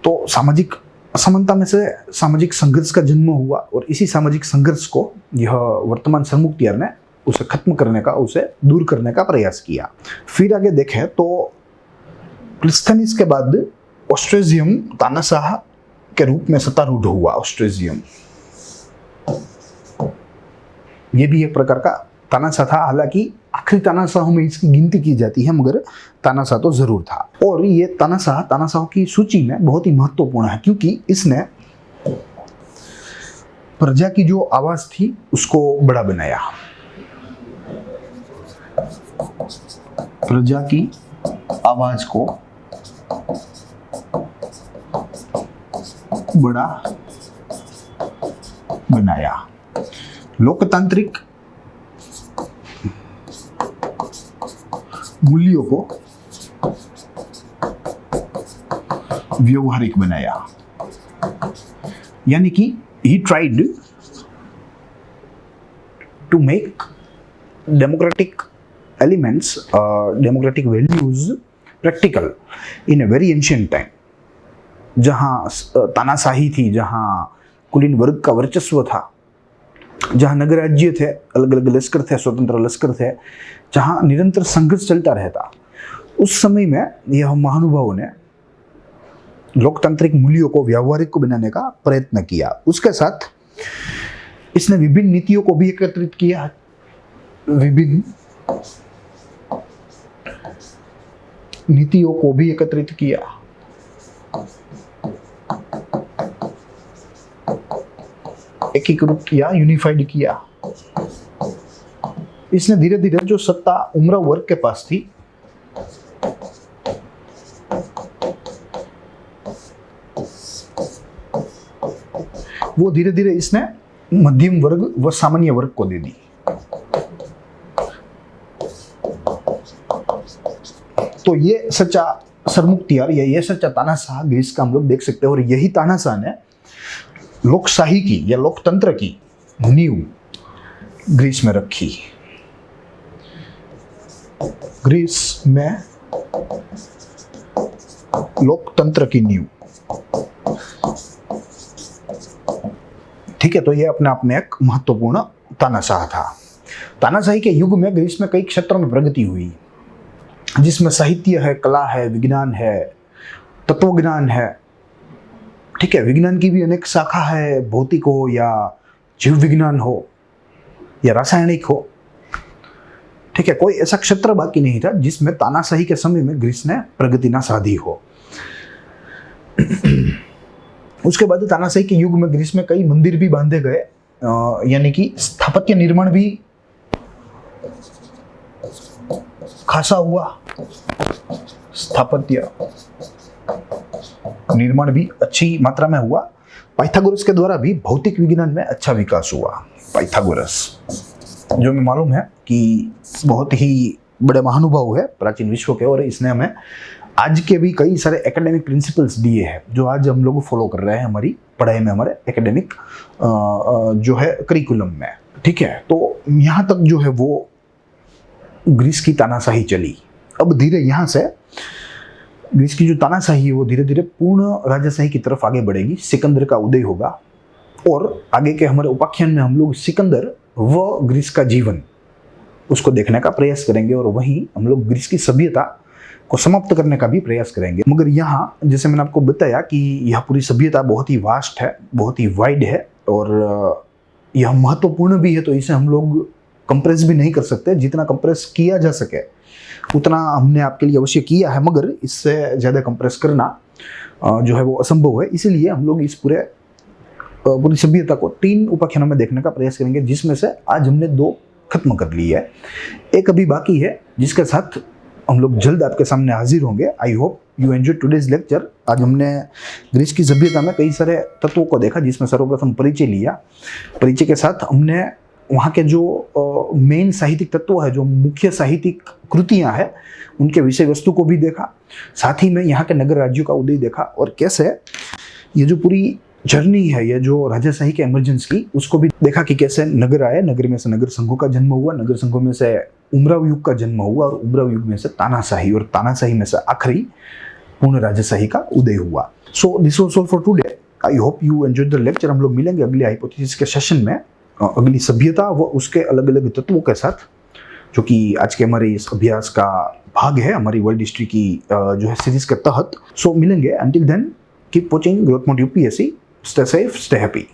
तो सामाजिक असमानता में से सामाजिक संघर्ष का जन्म हुआ, और इसी सामाजिक संघर्ष को यह वर्तमान सरमुख्तियार ने उसे खत्म करने का, उसे दूर करने का प्रयास किया। फिर आगे देखें तो क्लिस्थेनिस के बाद ऑस्ट्रेजियम तानाशाह के रूप में सत्तारूढ़ हुआ। ऑस्ट्रेजियम ये भी एक प्रकार का तानाशाह था, हालांकि आखिरी तानाशाहों में इसकी गिनती की जाती है, मगर तानाशाह तो जरूर था। और ये तानाशाह की सूची में बहुत ही महत्वपूर्ण है, क्योंकि इसने प्रजा की जो आवाज थी उसको बड़ा बनाया। प्रजा की आवाज को बड़ा बनाया। लोकतांत्रिक मूल्यों को व्यवहारिक बनाया। यानी कि he tried to make democratic elements, democratic values practical in a very ancient time, जहाँ तानाशाही थी, जहाँ कुलीन वर्ग का वर्चस्व था, जहाँ नगर राज्य थे, अलग अलग लश्कर थे, स्वतंत्र लश्कर थे, जहाँ निरंतर संघर्ष चलता रहता, उस समय में यह महानुभावों ने लोकतांत्रिक मूल्यों को व्यावहारिक बनाने का प्रयत्न किया। उसके साथ इसने विभिन्न नीतियों को भी एकत्रित किया, विभिन्न नीतियों को भी एकत्रित किया, एकीकृत किया, यूनिफाइड किया। इसने धीरे धीरे जो सत्ता उमराव वर्ग के पास थी, वो धीरे धीरे इसने मध्यम वर्ग व सामान्य वर्ग को दे दी। तो ये सच्चा सरमुख्तियार या ये सच्चा तानाशाह ग्रीस का हम लोग देख सकते हैं। और यही तानाशाह ने लोकशाही की या लोकतंत्र की नींव ग्रीस में रखी। ग्रीस में लोकतंत्र की नींव, ठीक है। तो ये अपने आप में एक महत्वपूर्ण तानाशाह था। तानाशाही के युग में ग्रीस में कई क्षेत्रों में प्रगति हुई, जिसमें साहित्य है, कला है, विज्ञान है, तत्वज्ञान है, ठीक है। विज्ञान की भी अनेक शाखा है, भौतिक हो या जीव विज्ञान हो या रासायनिक हो, ठीक है। कोई ऐसा क्षेत्र बाकी नहीं था जिसमें तानाशाही के समय में ग्रीस ने प्रगति ना साधी हो। उसके बाद तानाशाही के युग में ग्रीस में कई मंदिर भी बांधे गए, यानी कि स्थापत्य निर्माण भी खासा हुआ, स्थापत्य निर्माण भी अच्छी मात्रा में हुआ। पाइथागोरस के द्वारा भी भौतिक विज्ञान में अच्छा विकास हुआ। पाइथागोरस, जो हमें मालूम है कि बहुत ही बड़े महानुभाव है प्राचीन विश्व के, और इसने हमें आज के भी कई सारे एकेडमिक प्रिंसिपल्स दिए हैं जो आज हम लोग फॉलो कर रहे हैं हमारी पढ़ाई में, हमारे एकेडमिक जो है करिकुलम में, ठीक है। तो यहाँ तक जो है वो ग्रीस की तानाशाही चली। अब धीरे यहाँ से ग्रीस की जो तानाशाही है वो धीरे धीरे पूर्ण राजाशाही की तरफ आगे बढ़ेगी। सिकंदर का उदय होगा, और आगे के हमारे उपाख्यान में हम लोग सिकंदर व ग्रीस का जीवन उसको देखने का प्रयास करेंगे, और वहीं हम लोग ग्रीस की सभ्यता को समाप्त करने का भी प्रयास करेंगे। मगर यहाँ जैसे मैंने आपको बताया कि यह पूरी सभ्यता बहुत ही वास्ट है, बहुत ही वाइड है, और यह महत्वपूर्ण भी है। तो इसे हम लोग कंप्रेस भी नहीं कर सकते। जितना कंप्रेस किया जा सके उतना हमने आपके लिए अवश्य किया है, मगर इससे ज़्यादा कंप्रेस करना जो है वो असंभव है। इसीलिए हम लोग इस पूरी सभ्यता को 3 उपाख्यानों में देखने का प्रयास करेंगे, जिसमें से आज हमने 2 खत्म कर ली है, एक अभी बाकी है, जिसके साथ हम लोग जल्द आपके सामने हाजिर होंगे। I hope you enjoy today's lecture. आज हमने ग्रीस की सभ्यता में कई सारे तत्वों को देखा, जिसमें सर्वप्रथम परिचय लिया। परिचय के साथ हमने वहाँ के जो मेन साहित्यिक तत्व है, जो मुख्य साहित्यिक कृतियाँ हैं, उनके विषय वस्तु को भी देखा। साथ ही में यहाँ के नगर राज्यों का उदय देखा, और कैसे ये जो पूरी जर्नी है, ये जो राजाशाही के एमरजेंस की, उसको भी देखा कि कैसे नगर आए, नगर में से नगर संघों का जन्म हुआ, नगर संघों में से उमराव युग का जन्म हुआ, और उमराव युग में से तानाशाही, और तानाशाही में से आखिरी पूर्ण राजाशाही का उदय हुआ। So this was all for today. I hope you enjoyed the lecture. हम लोग मिलेंगे अगली हाइपोथेसिस के सेशन में, अगली सभ्यता व उसके अलग अलग तत्वों के साथ, जो कि आज के हमारे इस अभ्यास का भाग है, हमारी वर्ल्ड हिस्ट्री की जो है सीरीज के तहत। सो मिलेंगे। Until then keep watching growth mode UPSC. Stay safe, stay happy.